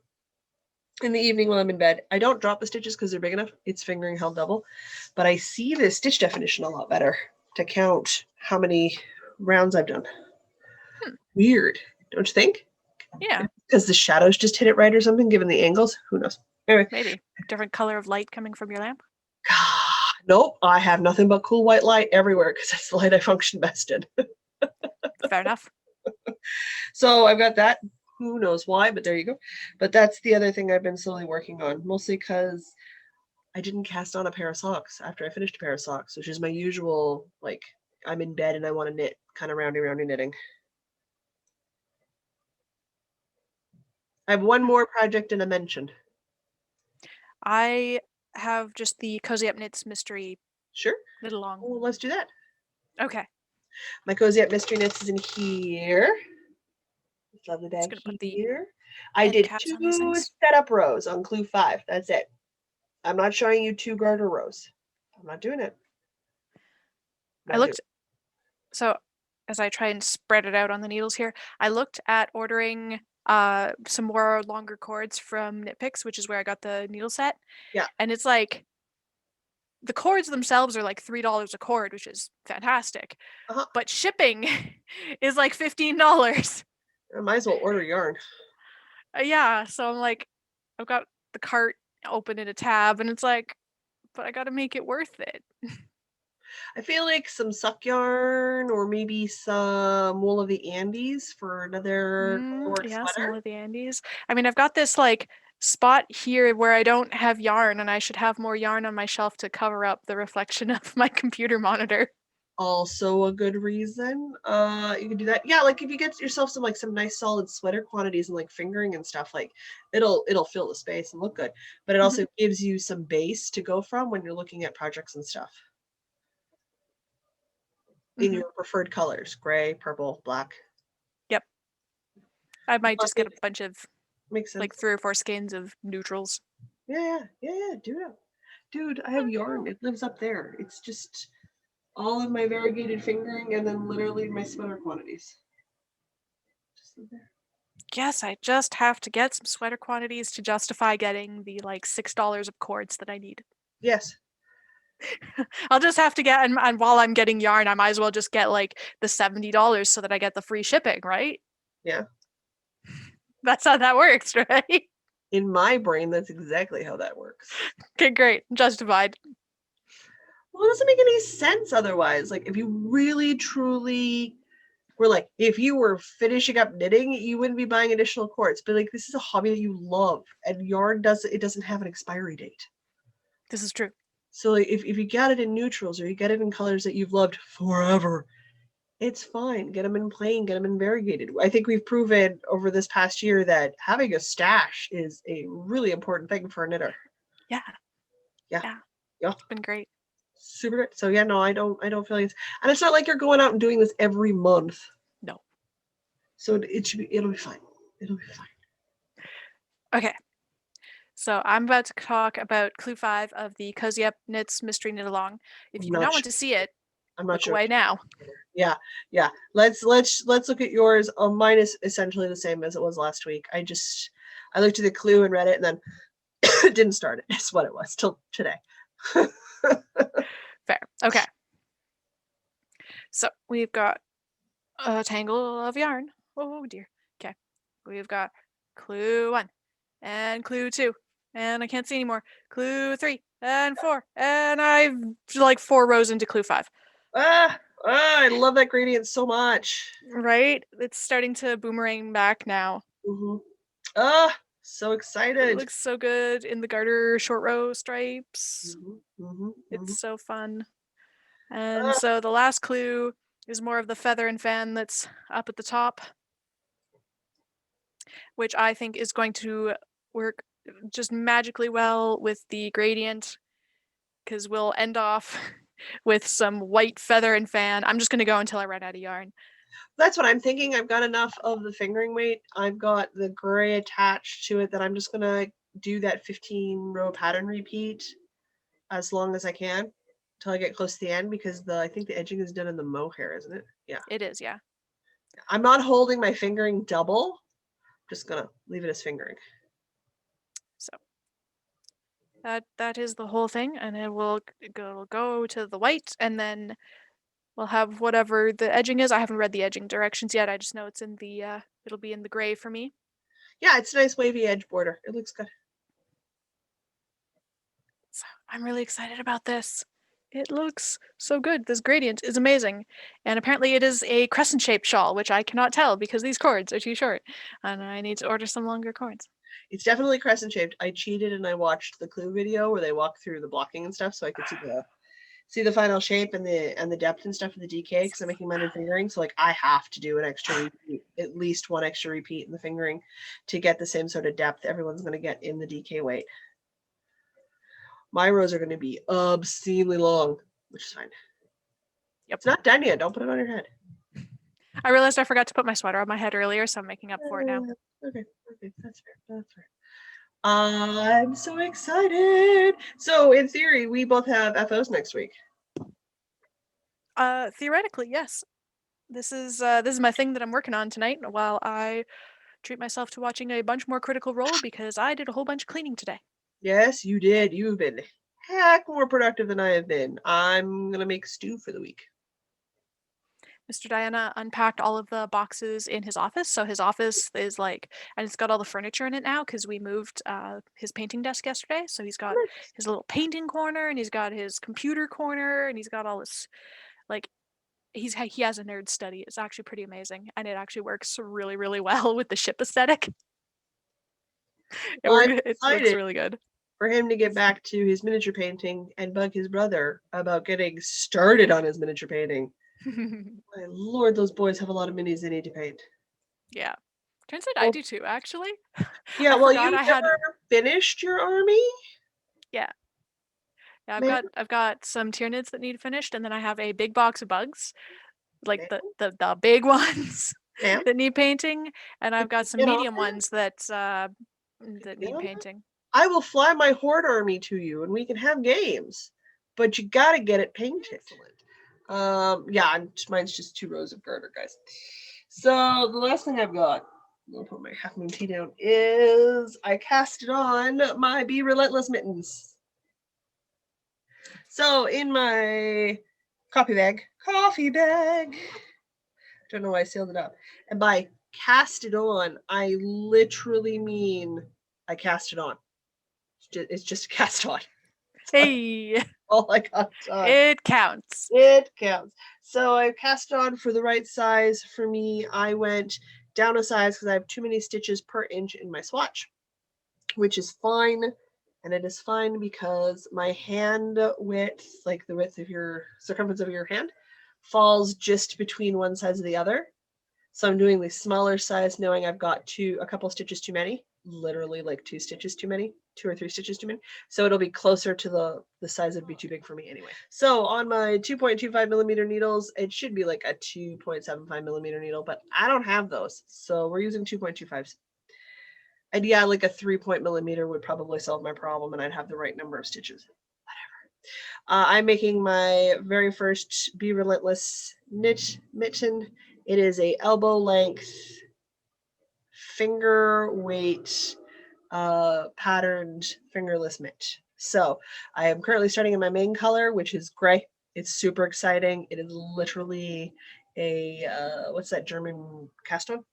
In the evening when I'm in bed, I don't drop the stitches because they're big enough. It's fingering held double, but I see the stitch definition a lot better to count how many rounds I've done. Hmm. Weird, don't you think? Yeah, Because the shadows just hit it right or something, given the angles. Who knows? Anyway, maybe. Different color of light coming from your lamp. nope, I have nothing but cool white light everywhere because that's the light I function best in. Fair enough. So I've got that. Who knows why, but there you go. But that's the other thing I've been slowly working on, mostly because I didn't cast on a pair of socks after I finished a pair of socks, which is my usual, like, I'm in bed and I want to knit, kind of roundy knitting. I have one more project in a mention. I have just the Cozy Up Knits mystery Sure. knit along. Well, let's do that. Okay. My Cozy Up Mystery Knits is in here. This lovely Just bag gonna put the here. I end did caps on these 2 things. setup rows on Clue 5. That's it. I'm not showing you 2 garter rows. I'm not doing it. I looked, so as I try and spread it out on the needles here, I looked at ordering some more longer cords from Knit Picks, which is where I got the needle set. Yeah. And it's like the cords themselves are like $3 a cord, which is fantastic. Uh-huh. But shipping is like $15. I might as well order yarn. Yeah, so I'm like, I've got the cart open in a tab, and it's like, but I got to make it worth it. I feel like some suck yarn or maybe some wool of the Andes for another work Yeah, some sweater. of the Andes. I mean, I've got this like spot here where I don't have yarn, and I should have more yarn on my shelf to cover up the reflection of my computer monitor. Also a good reason. You can do that. Yeah, like if you get yourself some nice solid sweater quantities and like fingering and stuff, like it'll fill the space and look good. But it also gives you some base to go from when you're looking at projects and stuff. In your preferred colors, gray, purple, black. Yep. I might just get a bunch of Makes sense. like 3 or 4 skeins of neutrals. Yeah, do it. Dude, I have yarn. It lives up there. It's just all of my variegated fingering and then literally my sweater quantities. Just live there. Guess I just have to get some sweater quantities to justify getting the like $6 of cords that I need. Yes. I'll just have to get, and while I'm getting yarn, I might as well just get like the $70 so that I get the free shipping, right? Yeah. That's how that works, right? In my brain, that's exactly how that works. Okay, great. Justified. Well, it doesn't make any sense otherwise. Like, if you really, truly were like, if you were finishing up knitting, you wouldn't be buying additional cords. But like, this is a hobby that you love, and yarn doesn't have an expiry date. This is true. So like, if you get it in neutrals or you get it in colors that you've loved forever, it's fine. Get them in plain, get them in variegated. I think we've proven over this past year that having a stash is a really important thing for a knitter. Yeah. It's been great. Super great. So yeah, no, I don't feel like it's, and it's not like you're going out and doing this every month. No. So it'll be fine. It'll be fine. Okay. So I'm about to talk about Clue 5 of the Cozy Up Knits Mystery Knit Along. If you do not want to see it, I'm not look sure. away now. Yeah. Let's look at yours. Mine is essentially the same as it was last week. I looked at the clue and read it, and then didn't start it. It's what it was till today. Fair. Okay. So we've got a tangle of yarn. Oh dear. Okay. We've got Clue 1 and Clue 2. And I can't see anymore. Clue 3 and 4. And I've like 4 rows into Clue 5. I love that gradient so much. Right? It's starting to boomerang back now. So excited. It looks so good in the garter short row stripes. It's so fun. And so the last clue is more of the feather and fan that's up at the top, which I think is going to work just magically well with the gradient, because we'll end off with some white feather and fan. I'm just going to go until I run out of yarn. That's what I'm thinking. I've got enough of the fingering weight. I've got the gray attached to it that I'm just going to do that 15 row pattern repeat as long as I can until I get close to the end, because I think the edging is done in the mohair, isn't it? Yeah. It is, yeah. I'm not holding my fingering double. I'm just going to leave it as fingering. So that is the whole thing, and it will go to the white, and then We'll have whatever the edging is. I haven't read the edging directions yet. I just know it's in the it'll be in the gray for me. Yeah, it's a nice wavy edge border. It looks good. So I'm really excited about this. It looks so good. This gradient is amazing. And apparently it is a crescent-shaped shawl, which I cannot tell because these cords are too short. And I need to order some longer cords. It's definitely crescent shaped. I cheated and I watched the Clue video where they walk through the blocking and stuff so I could see the final shape and the depth and stuff of the DK because I'm making mine in fingering. So like I have to do an extra repeat, at least one extra repeat in the fingering to get the same sort of depth everyone's going to get in the DK weight. My rows are going to be obscenely long, which is fine. Yep. It's not done yet. Don't put it on your head. I realized I forgot to put my sweater on my head earlier, so I'm making up for it now. Okay, that's fair. That's fair. I'm so excited. So in theory, we both have FOs next week. Theoretically, yes. This is my thing that I'm working on tonight while I treat myself to watching a bunch more Critical Role because I did a whole bunch of cleaning today. Yes, you did. You've been heck more productive than I have been. I'm gonna make stew for the week. Mr. Diana unpacked all of the boxes in his office. So his office is like, and it's got all the furniture in it now because we moved his painting desk yesterday. So he's got his little painting corner and he's got his computer corner and he's got all this, like, he has a nerd study. It's actually pretty amazing. And it actually works really, really well with the ship aesthetic. It looks really good. For him to get back to his miniature painting and bug his brother about getting started on his miniature painting. My lord, those boys have a lot of minis they need to paint. Yeah. Turns out I do too, actually. Yeah, well, you never finished your army? Yeah. Yeah, I've got some Tyranids that need finished, and then I have a big box of bugs, like the big ones that need painting, and I've got some medium ones that need painting. I will fly my horde army to you, and we can have games, but you gotta get it painted. Yeah, mine's just 2 rows of garter, guys. So the last thing I've got, I'll put my half moon tea down, is I casted on my Be Relentless mittens. So in my coffee bag, don't know why I sealed it up. And by cast it on, I literally mean I cast it on. It's just cast on. Hey, all I got done. It counts. It counts. So I cast on for the right size. For me, I went down a size because I have too many stitches per inch in my swatch, which is fine. And it is fine because my hand width, like the width of your circumference of your hand, falls just between one size of the other. So I'm doing the smaller size knowing I've got a couple stitches too many, literally like 2 stitches too many, 2 or 3 stitches too many. So it'll be closer to the size that'd be too big for me anyway. So on my 2.25 millimeter needles, it should be like a 2.75 millimeter needle, but I don't have those. So we're using 2.25s. And yeah, like a 3-point millimeter would probably solve my problem and I'd have the right number of stitches. Whatever. I'm making my very first Be Relentless knit mitten. It is a elbow length, finger weight, patterned fingerless mitt. So I am currently starting in my main color, which is gray. It's super exciting. It is literally a, what's that German cast on?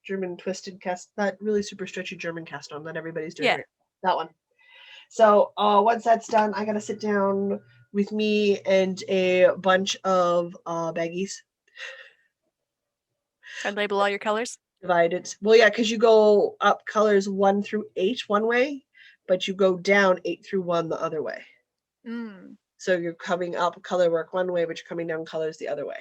German twisted cast, that really super stretchy German cast on that everybody's doing. Right. That one. So once that's done, I gotta sit down with me and a bunch of baggies. And label all your colors? Divided. Well, yeah, because you go up colors 1 through 8 one way, but you go down 8 through 1 the other way. So you're coming up color work one way, but you're coming down colors the other way.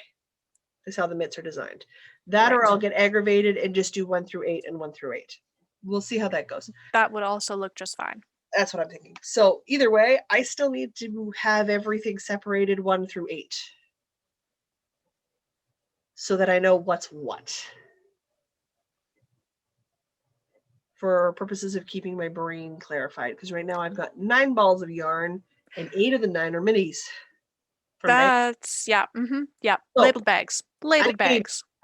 That's how the mitts are designed. That or I'll get aggravated and just do 1 through 8 and 1 through 8. We'll see how that goes. That would also look just fine. That's what I'm thinking. So either way, I still need to have everything separated 1 through 8 so that I know what's what. For purposes of keeping my brain clarified, because right now I've got 9 balls of yarn and 8 of the 9 are minis. That's, yeah. Yeah. So labeled bags.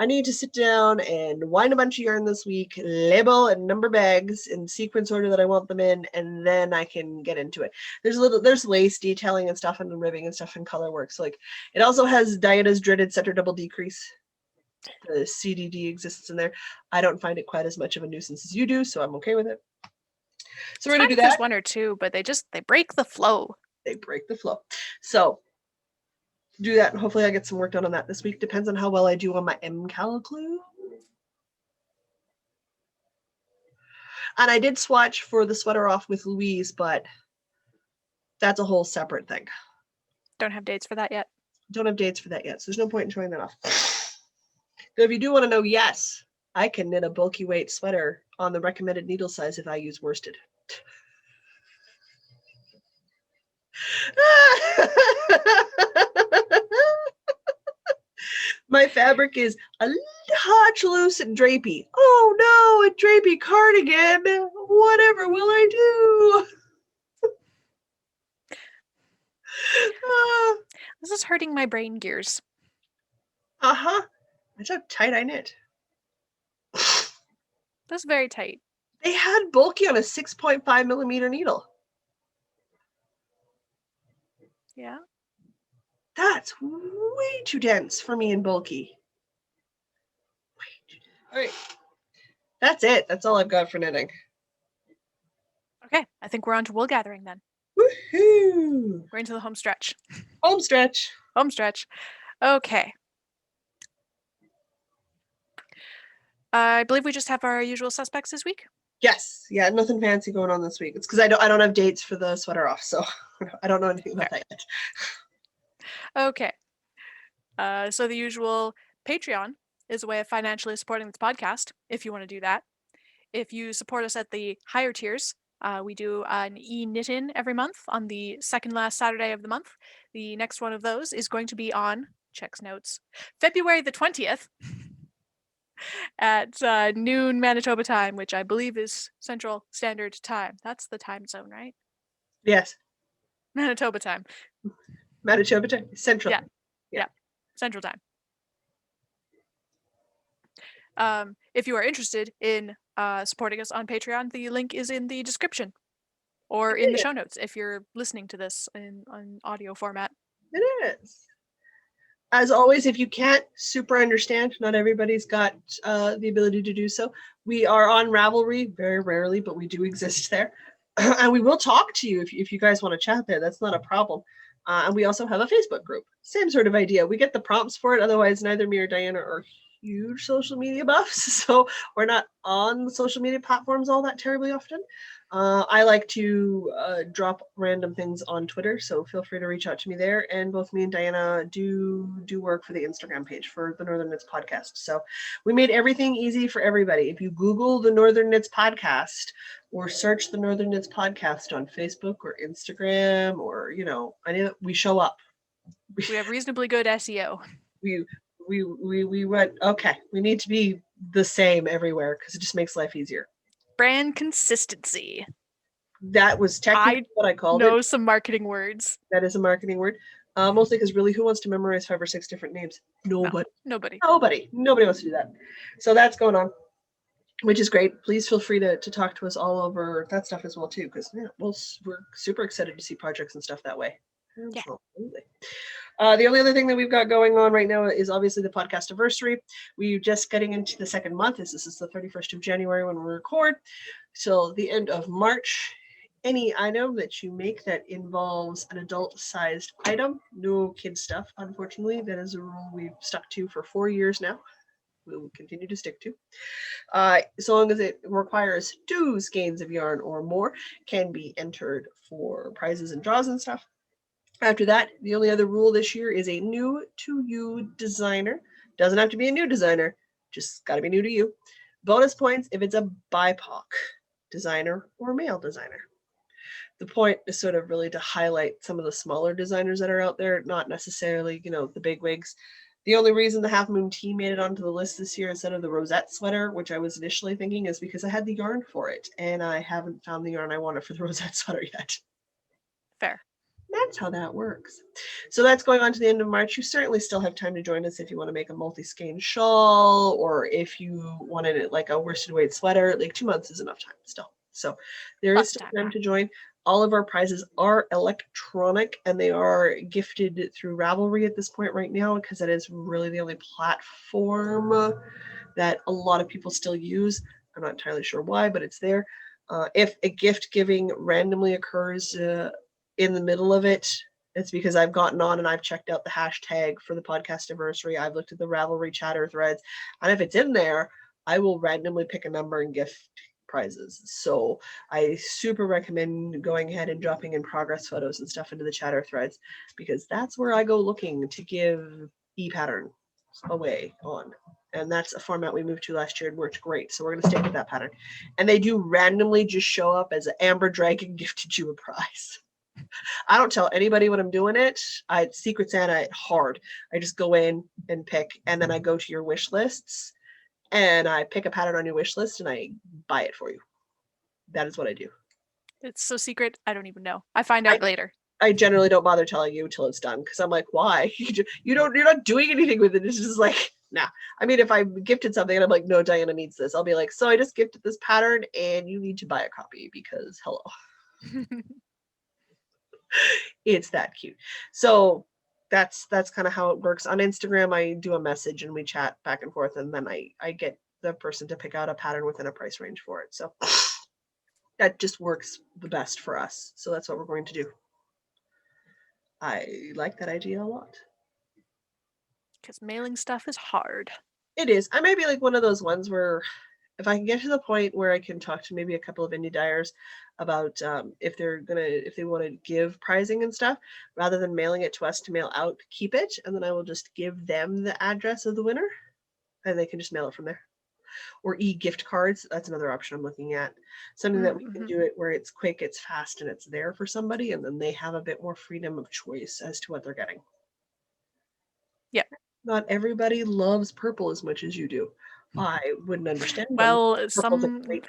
I need to sit down and wind a bunch of yarn this week, label and number bags in sequence order that I want them in, and then I can get into it. There's lace detailing and stuff and ribbing and stuff and color work. So like it also has Diana's dreaded center double decrease. The CDD exists in there. I don't find it quite as much of a nuisance as you do, so I'm okay with it. So we're gonna do that. There's one or two, but they break the flow. They break the flow. So do that, and hopefully I get some work done on that this week. Depends on how well I do on my MCAL. And I did swatch for the sweater off with Louise, but that's a whole separate thing. Don't have dates for that yet. Don't have dates for that yet, so there's no point in showing that off. So if you do want to know, yes, I can knit a bulky weight sweater on the recommended needle size if I use worsted. My fabric is a touch loose and drapey. Oh no, a drapey cardigan. Whatever will I do? This is hurting my brain gears. Uh-huh. That's how tight I knit. That's very tight. They had bulky on a 6.5 millimeter needle. Yeah. That's way too dense for me and bulky. All right. That's it. That's all I've got for knitting. Okay. I think we're on to wool gathering then. Woohoo! We're into the home stretch. Home stretch. Home stretch. Okay. I believe we just have our usual suspects this week. Yes. Yeah, nothing fancy going on this week. It's because I don't have dates for the sweater off, so I don't know anything about that yet. Okay. So the usual Patreon is a way of financially supporting this podcast, if you want to do that. If you support us at the higher tiers, we do an e-knit-in every month on the second last Saturday of the month. The next one of those is going to be on, checks notes, February the 20th at noon Manitoba time, which I believe is Central Standard Time. That's the time zone, right? Yes. Manitoba time. Manitoba time. Central. Yeah. Central Time. If you are interested in supporting us on Patreon, the link is in the description or in the show notes if you're listening to this on audio format. It is. As always, if you can't super understand, not everybody's got the ability to do so. We are on Ravelry very rarely, but we do exist there. And we will talk to you if you guys want to chat there. That's not a problem. And we also have a Facebook group. Same sort of idea. We get the prompts for it. Otherwise, neither me or Diana are huge social media buffs. So we're not on the social media platforms all that terribly often. I like to drop random things on Twitter, so feel free to reach out to me there. And both me and Diana do work for the Instagram page for the Northern Knits podcast. So we made everything easy for everybody. If you Google the Northern Knits podcast or search the Northern Knits podcast on Facebook or Instagram or, we show up. We have reasonably good SEO. We went, okay, we need to be the same everywhere because it just makes life easier. Brand consistency. That was technically what I called it. I know some marketing words. That is a marketing word. Mostly because really, who wants to memorize 5 or 6 different names? Nobody. No, nobody. Nobody wants to do that. So that's going on, which is great. Please feel free to talk to us all over that stuff as well too, because we're super excited to see projects and stuff that way. Absolutely. The only other thing that we've got going on right now is obviously the podcast anniversary. We're just getting into the second month. This is the 31st of January when we record. So the end of March, any item that you make that involves an adult-sized item, no kid stuff, unfortunately. That is a rule we've stuck to for 4 years now. We will continue to stick to. So long as it requires 2 skeins of yarn or more, can be entered for prizes and draws and stuff. After that, the only other rule this year is a new to you designer. Doesn't have to be a new designer, just got to be new to you. Bonus points if it's a BIPOC designer or male designer. The point is sort of really to highlight some of the smaller designers that are out there, not necessarily, the big wigs. The only reason the Half Moon Tee made it onto the list this year instead of the Rosette sweater, which I was initially thinking, is because I had the yarn for it, and I haven't found the yarn I wanted for the Rosette sweater yet. Fair. That's how that works. So that's going on to the end of March. You certainly still have time to join us if you want to make a multi-skein shawl, or if you wanted it like a worsted weight sweater. Like 2 months is enough time still. So there is Lots of still time. time to join. All of our prizes are electronic and they are gifted through Ravelry at this point right now, because that is really the only platform that a lot of people still use. I'm not entirely sure why, but it's there. If a gift giving randomly occurs in the middle of it, it's because I've gotten on and I've checked out the hashtag for the podcast anniversary. I've looked at the Ravelry chatter threads, and if it's in there, I will randomly pick a number and gift prizes. So I super recommend going ahead and dropping in progress photos and stuff into the chatter threads, because that's where I go looking to give e-patterns away on. And that's a format we moved to last year and worked great. So we're going to stick with that pattern. And they do randomly just show up as an Amber Dragon gifted you a prize. I don't tell anybody when I'm doing it. I Secret Santa it hard. I just go in and pick, and then I go to your wish lists and I pick a pattern on your wish list and I buy it for you. That is what I do. It's so secret, I don't even know. I find out later. I generally don't bother telling you until it's done, because I'm like, why? You're not doing anything with it. It's just like, nah. I mean, if I gifted something and I'm like, no, Diana needs this, I'll be like, so I just gifted this pattern and you need to buy a copy because hello. It's that cute. So that's kind of how it works. On Instagram, I do a message and we chat back and forth, and then I get the person to pick out a pattern within a price range for it. So that just works the best for us. So that's what we're going to do. I like that idea a lot. Because mailing stuff is hard. It is. I may be like one of those ones where if I can get to the point where I can talk to maybe a couple of indie dyers about if they want to give prizing and stuff, rather than mailing it to us to mail out, keep it, and then I will just give them the address of the winner, and they can just mail it from there. Or e-gift cards. That's another option I'm looking at. Something that we can do it where it's quick, it's fast, and it's there for somebody, and then they have a bit more freedom of choice as to what they're getting. Yeah. Not everybody loves purple as much as you do. I wouldn't understand. Well,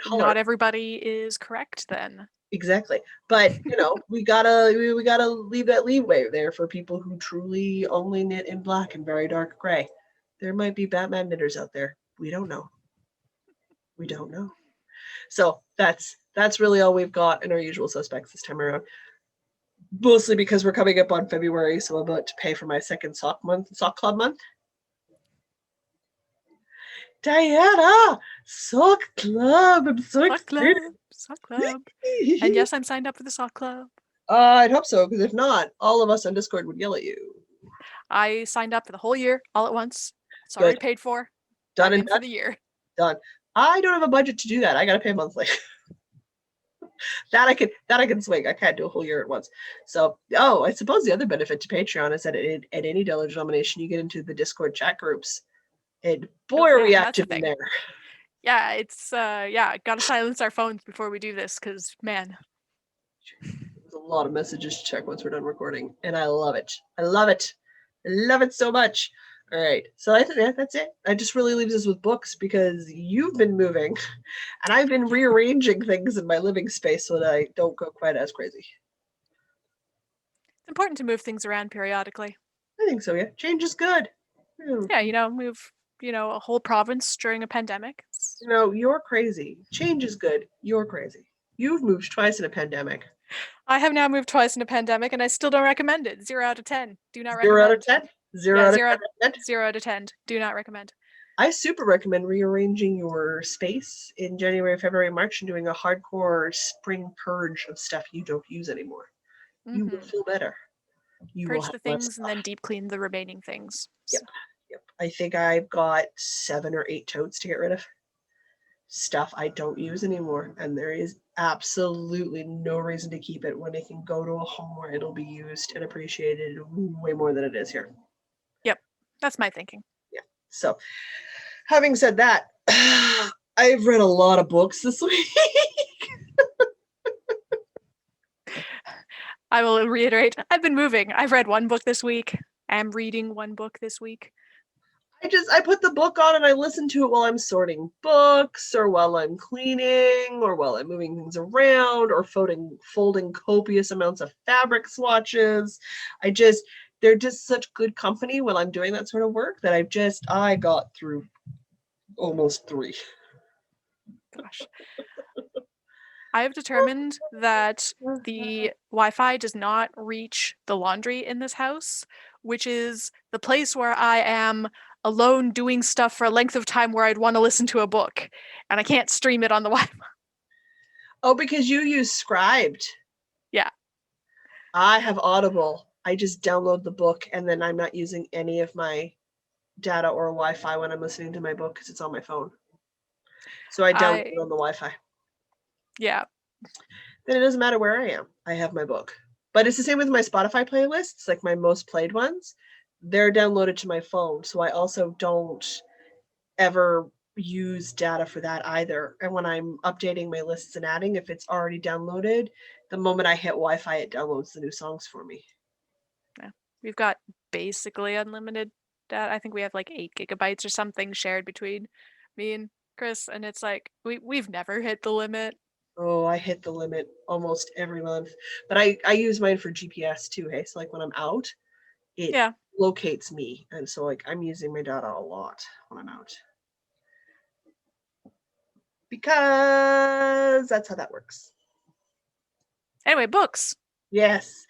not everybody is correct then. Exactly. But we gotta leave that leeway there for people who truly only knit in black and very dark gray. There might be Batman knitters out there. We don't know. So that's really all we've got in our usual suspects this time around. Mostly because we're coming up on February, so I'm about to pay for my second sock club month. Diana, sock club! I'm so excited. Sock club. And yes, I'm signed up for the sock club. I'd hope so, because if not, all of us on Discord would yell at you. I signed up for the whole year all at once. It's already paid for. Done and done for the year. Done. I don't have a budget to do that. I gotta pay monthly. That I can swing. I can't do a whole year at once. So, I suppose the other benefit to Patreon is that at any dollar denomination, you get into the Discord chat groups. And boy, are we active in there. Yeah, it's gotta silence our phones before we do this, because man. There's a lot of messages to check once we're done recording. And I love it. I love it. I love it so much. All right. So I think that's it. I just really leaves us with books, because you've been moving and I've been rearranging things in my living space so that I don't go quite as crazy. It's important to move things around periodically. I think so, yeah. Change is good. Yeah, move, a whole province during a pandemic. You're crazy. Change is good. You're crazy. You've moved twice in a pandemic. I have now moved twice in a pandemic, and I still don't recommend it. 0 out of 10. Do not recommend. 0 out of 10? 0 out of 10? 0 out of 10. Do not recommend. I super recommend rearranging your space in January, February, March, and doing a hardcore spring purge of stuff you don't use anymore. Mm-hmm. You will feel better. You purge the things and then deep clean the remaining things. Yep. I think I've got 7 or 8 totes to get rid of. Stuff I don't use anymore, and there is absolutely no reason to keep it when it can go to a home where it'll be used and appreciated way more than it is here. Yep, that's my thinking. Yeah. So, having said that, I've read a lot of books this week. I will reiterate, I've been moving. I've read 1 book this week. I'm reading 1 book this week. I put the book on and I listen to it while I'm sorting books or while I'm cleaning or while I'm moving things around or folding copious amounts of fabric swatches. They're just such good company when I'm doing that sort of work that I got through almost 3. Gosh. I have determined that the Wi-Fi does not reach the laundry in this house, which is the place where I am alone doing stuff for a length of time where I'd want to listen to a book, and I can't stream it on the Wi-Fi. Oh, because you use Scribed. Yeah. I have Audible. I just download the book and then I'm not using any of my data or Wi-Fi when I'm listening to my book because it's on my phone. So I download it on the Wi-Fi. Yeah. Then it doesn't matter where I am. I have my book. But it's the same with my Spotify playlists, like my most played ones. They're downloaded to my phone. So I also don't ever use data for that either. And when I'm updating my lists and adding, if it's already downloaded, the moment I hit Wi-Fi, it downloads the new songs for me. Yeah. We've got basically unlimited data. I think we have like 8 gigabytes or something shared between me and Chris, and it's like we've never hit the limit. Oh, I hit the limit almost every month. But I use mine for GPS too, hey? So like when I'm out, it locates me. And so like I'm using my data a lot when I'm out. Because that's how that works. Anyway, books. Yes.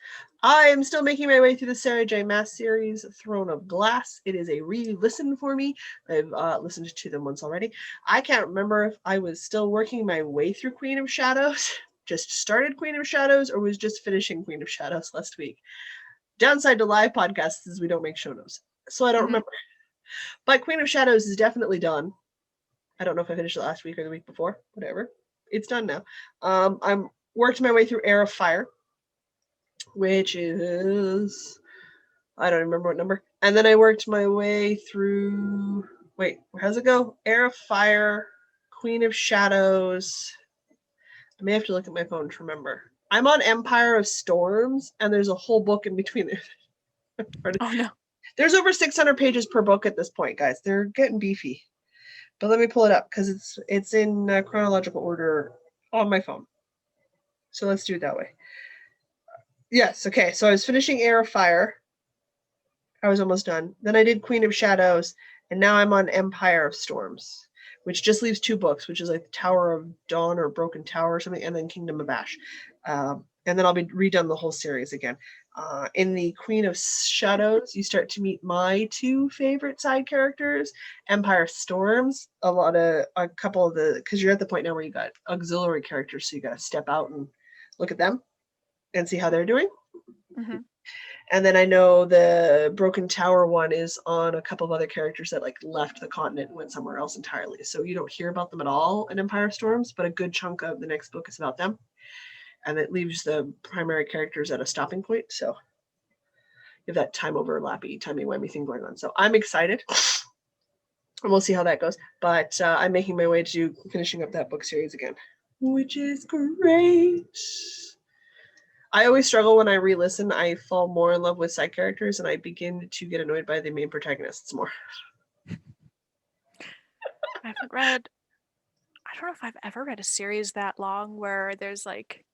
I am still making my way through the Sarah J. Maas series, Throne of Glass. It is a re-listen for me. I've listened to them once already. I can't remember if I was still working my way through Queen of Shadows, just started Queen of Shadows, or was just finishing Queen of Shadows last week. Downside to live podcasts is we don't make show notes, so I don't remember. But Queen of Shadows is definitely done. I don't know if I finished it last week or the week before. Whatever. It's done now. I'm worked my way through Heir of Fire, which is, I don't remember what number. And then I worked my way through, wait, how's it go? Heir of Fire, Queen of Shadows. I may have to look at my phone to remember. I'm on Empire of Storms, and there's a whole book in between there. Oh no. There's over 600 pages per book at this point, guys. They're getting beefy. But let me pull it up because it's in chronological order on my phone. So let's do it that way. Yes, okay. So I was finishing Heir of Fire. I was almost done. Then I did Queen of Shadows, and now I'm on Empire of Storms, which just leaves 2 books, which is like Tower of Dawn or Broken Tower or something, and then Kingdom of Ash. And then I'll be redone the whole series again. In the Queen of Shadows, you start to meet my 2 favorite side characters, Empire of Storms, a couple of because you're at the point now where you got auxiliary characters, so you got to step out and look at them and see how they're doing. Mm-hmm. And then I know the Broken Tower one is on a couple of other characters that like left the continent and went somewhere else entirely. So you don't hear about them at all in Empire of Storms, but a good chunk of the next book is about them. And it leaves the primary characters at a stopping point. So you have that timey-wimey thing going on. So I'm excited. And we'll see how that goes. But I'm making my way to finishing up that book series again, which is great. I always struggle when I re-listen. I fall more in love with side characters, and I begin to get annoyed by the main protagonists more. I don't know if I've ever read a series that long where there's like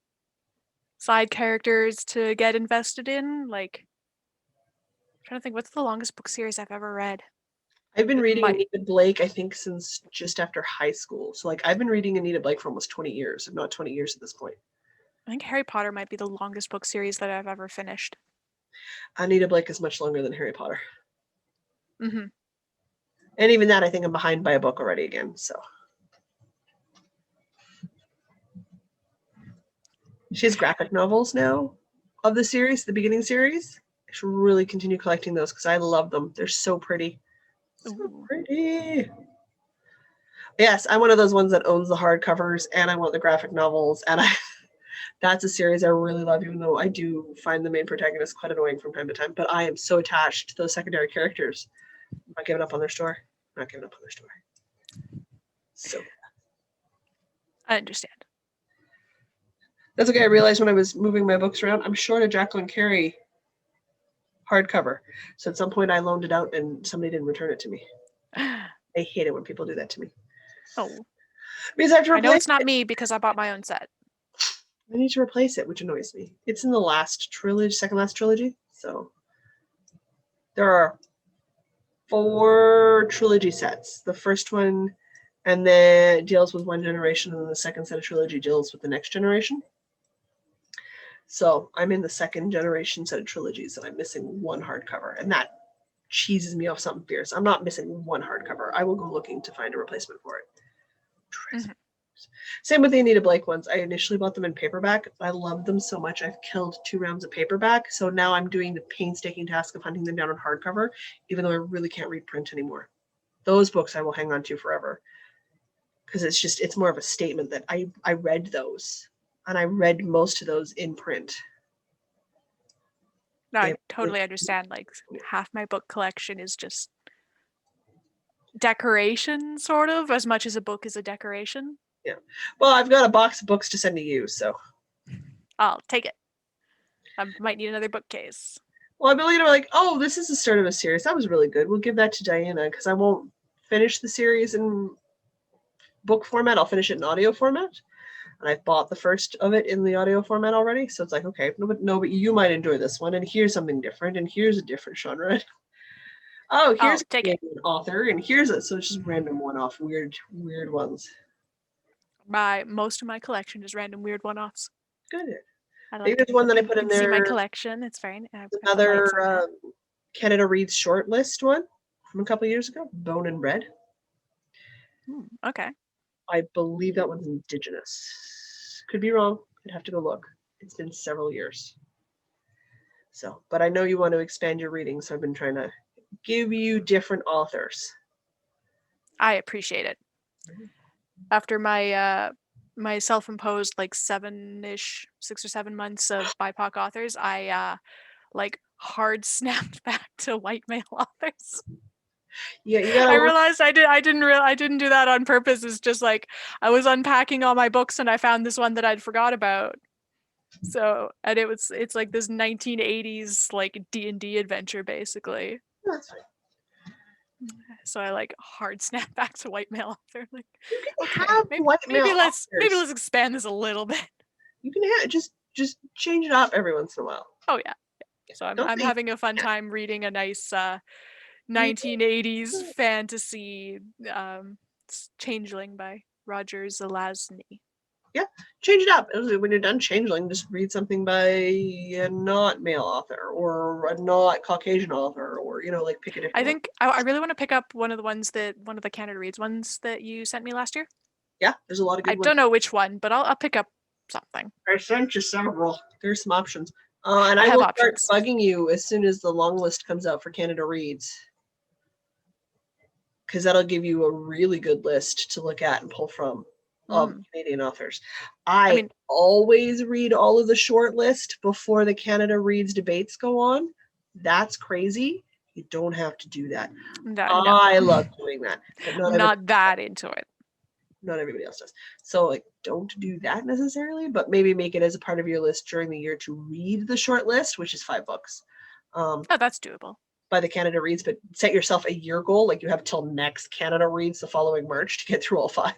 side characters to get invested in. Like, I'm trying to think, what's the longest book series I've ever read? I've been reading Anita Blake, I think, since just after high school. So, like, I've been reading Anita Blake for almost 20 years, if not 20 years at this point. I think Harry Potter might be the longest book series that I've ever finished. Anita Blake is much longer than Harry Potter. Mm-hmm. And even that, I think I'm behind by a book already again, so. She has graphic novels now of the series, the beginning series. I should really continue collecting those because I love them. They're so pretty. So pretty. Yes, I'm one of those ones that owns the hardcovers, and I want the graphic novels, and that's a series I really love, even though I do find the main protagonist quite annoying from time to time. But I am so attached to those secondary characters. I'm not giving up on their story. I'm not giving up on their story. So I understand. That's okay. I realized when I was moving my books around, I'm short a Jacqueline Carey hardcover. So at some point I loaned it out and somebody didn't return it to me. I hate it when people do that to me. Oh, Because I have to I know replace it's not me because I bought my own set. I need to replace it, which annoys me. It's in the last trilogy, second last trilogy. So there are 4 trilogy sets. The first one and then deals with one generation, and then the second set of trilogy deals with the next generation. So I'm in the second generation set of trilogies, and I'm missing one hardcover, and that cheeses me off something fierce. I'm not missing one hardcover. I will go looking to find a replacement for it. Mhm. Same with the Anita Blake ones. I initially bought them in paperback. I love them so much. I've killed 2 rounds of paperback. So now I'm doing the painstaking task of hunting them down on hardcover, even though I really can't read print anymore. Those books I will hang on to forever. Because it's more of a statement that I read those. And I read most of those in print. No, I They- totally understand. Like half my book collection is just decoration, sort of, as much as a book is a decoration. Yeah. Well, I've got a box of books to send to you, so. I'll take it. I might need another bookcase. Well, I've been looking at like, oh, this is the start of a series. That was really good. We'll give that to Diana because I won't finish the series in book format. I'll finish it in audio format. And I've bought the first of it in the audio format already. So it's like, okay, no, but you might enjoy this one. And here's something different. And here's a different genre. Oh, here's Take an it. author. And here's it. So it's just random one-off, weird ones. Most of my collection is random weird one-offs. Good. I I think like there's one that I you put in can see my there. collection. It's very I put Another lights on that. Canada Reads short list one from a couple years ago, Bone and Red. Okay. I believe that one's Indigenous. Could be wrong. I'd have to go look. It's been several years. So, but I know you want to expand your reading, so I've been trying to give you different authors. I appreciate it. After my my self-imposed like 6 or 7 months of BIPOC authors, I like hard snapped back to white male authors. Yeah, you gotta. I realized I didn't do that on purpose. It's just like I was unpacking all my books and I found this one that I'd forgot about. So, and it's like this 1980s like D&D adventure basically. That's fine. So I like hard snap back to white male author. Like, You can okay, have white male let's authors. expand this a little bit. You can have just change it up every once in a while. Oh yeah. So I'm having a fun time reading a nice 1980s fantasy Changeling by Roger Zelazny. Yeah, change it up. When you're done Changeling, just read something by a not male author or a not Caucasian author, or like pick a different. I think I really want to pick up one of the Canada Reads ones that you sent me last year. Yeah, there's a lot of good ones. I don't know which one, but I'll pick up something. I sent you several. There's some options. And I will start bugging you as soon as the long list comes out for Canada Reads, because that'll give you a really good list to look at and pull from of Canadian authors. I mean, always read all of the short list before the Canada Reads debates go on. That's crazy. You don't have to do that. I love doing that. But not that into it. Not everybody else does. So like, don't do that necessarily, but maybe make it as a part of your list during the year to read the short list, which is 5 books. Oh, that's doable. By the Canada Reads, but set yourself a year goal. Like you have till next Canada Reads the following March to get through all 5.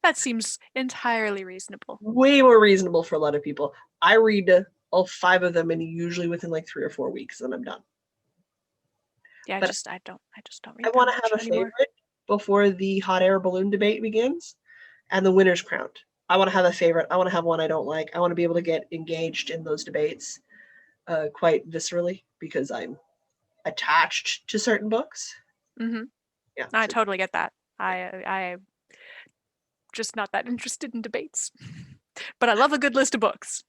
That seems entirely reasonable. Way more reasonable for a lot of people. I read all 5 of them, and usually within like 3 or 4 weeks, and I'm done. Yeah, but I just don't read. I want to have a favorite before the hot air balloon debate begins, and the winner's crowned. I want to have a favorite. I want to have one I don't like. I want to be able to get engaged in those debates quite viscerally because I'm attached to certain books. Mm-hmm. Yeah, I totally get that. I just not that interested in debates, but I love a good list of books.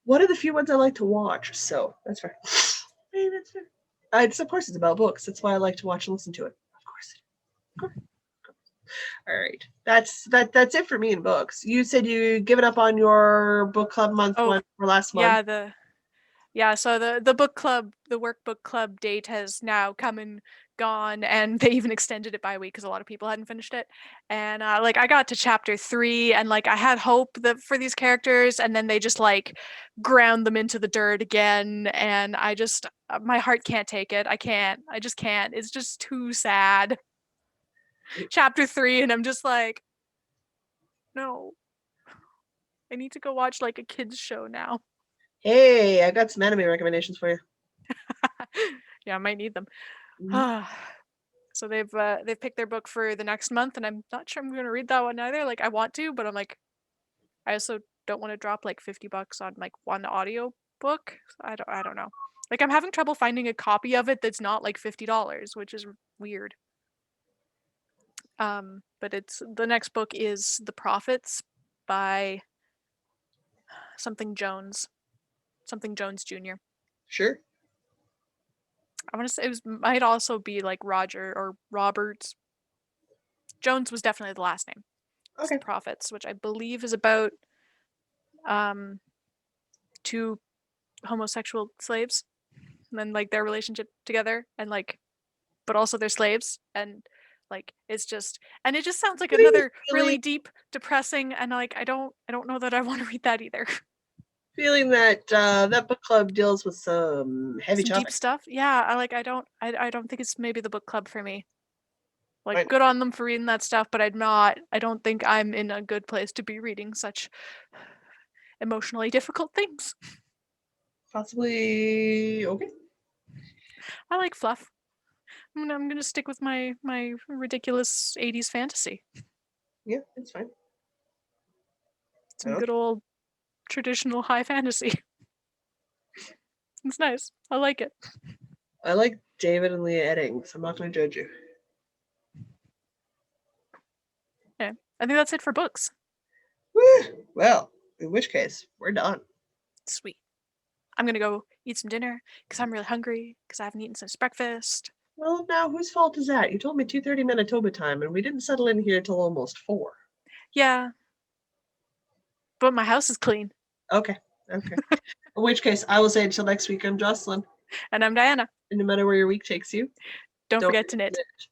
One of the few ones I like to watch, so that's fair. Hey, that's fair. Of course, it's about books. That's why I like to watch and listen to it. Of course. All right, that's it for me in books. You said you given up on your book club month one for last month. So the book club, the workbook club date has now come and gone, and they even extended it by a week because a lot of people hadn't finished it. And like I got to chapter 3, and like I had hope that for these characters, and then they just like ground them into the dirt again, and I just my heart can't take it. I just can't. It's just too sad. chapter 3, and I'm just like, no, I need to go watch like a kids show now. Hey, I got some anime recommendations for you. Yeah, I might need them. Mhm. So they've picked their book for the next month, and I'm not sure I'm going to read that one either. Like I want to, but I'm like, I also don't want to drop like $50 on like one audio book. I don't know. Like I'm having trouble finding a copy of it that's not like $50, which is weird. But it's the next book is The Prophets by something Jones, something Jones Jr. Sure. I want to say it might also be like Roger or Roberts. Jones was definitely the last name. It's Okay. The Prophets, which I believe is about um, two homosexual slaves and then like their relationship together and like, but also they're slaves and like it's just and it just sounds like Feeling, another feeling, really deep, depressing and like I don't know that I want to read that either. feeling that that book club deals with some heavy Some deep topics. stuff. Yeah, I don't think it's maybe the book club for me. Like Right. good on them for reading that stuff, but I don't think I'm in a good place to be reading such emotionally difficult things. Possibly okay. I like fluff. I'm gonna stick with my ridiculous 80s fantasy. Yeah, it's fine. Some good old traditional high fantasy. It's nice. I like it. I like David and Leah Eddings. I'm not going to judge you. Yeah. I think that's it for books. Woo! Well, in which case, we're done. Sweet. I'm gonna go eat some dinner because I'm really hungry because I haven't eaten since breakfast. Well, now whose fault is that? You told me 2:30 Manitoba time, and we didn't settle in here till almost 4. Yeah, but my house is clean. Okay. Okay. In which case, I will say until next week, I'm Jocelyn. And I'm Diana. And no matter where your week takes you, Don't don't forget forget to to knit. knit.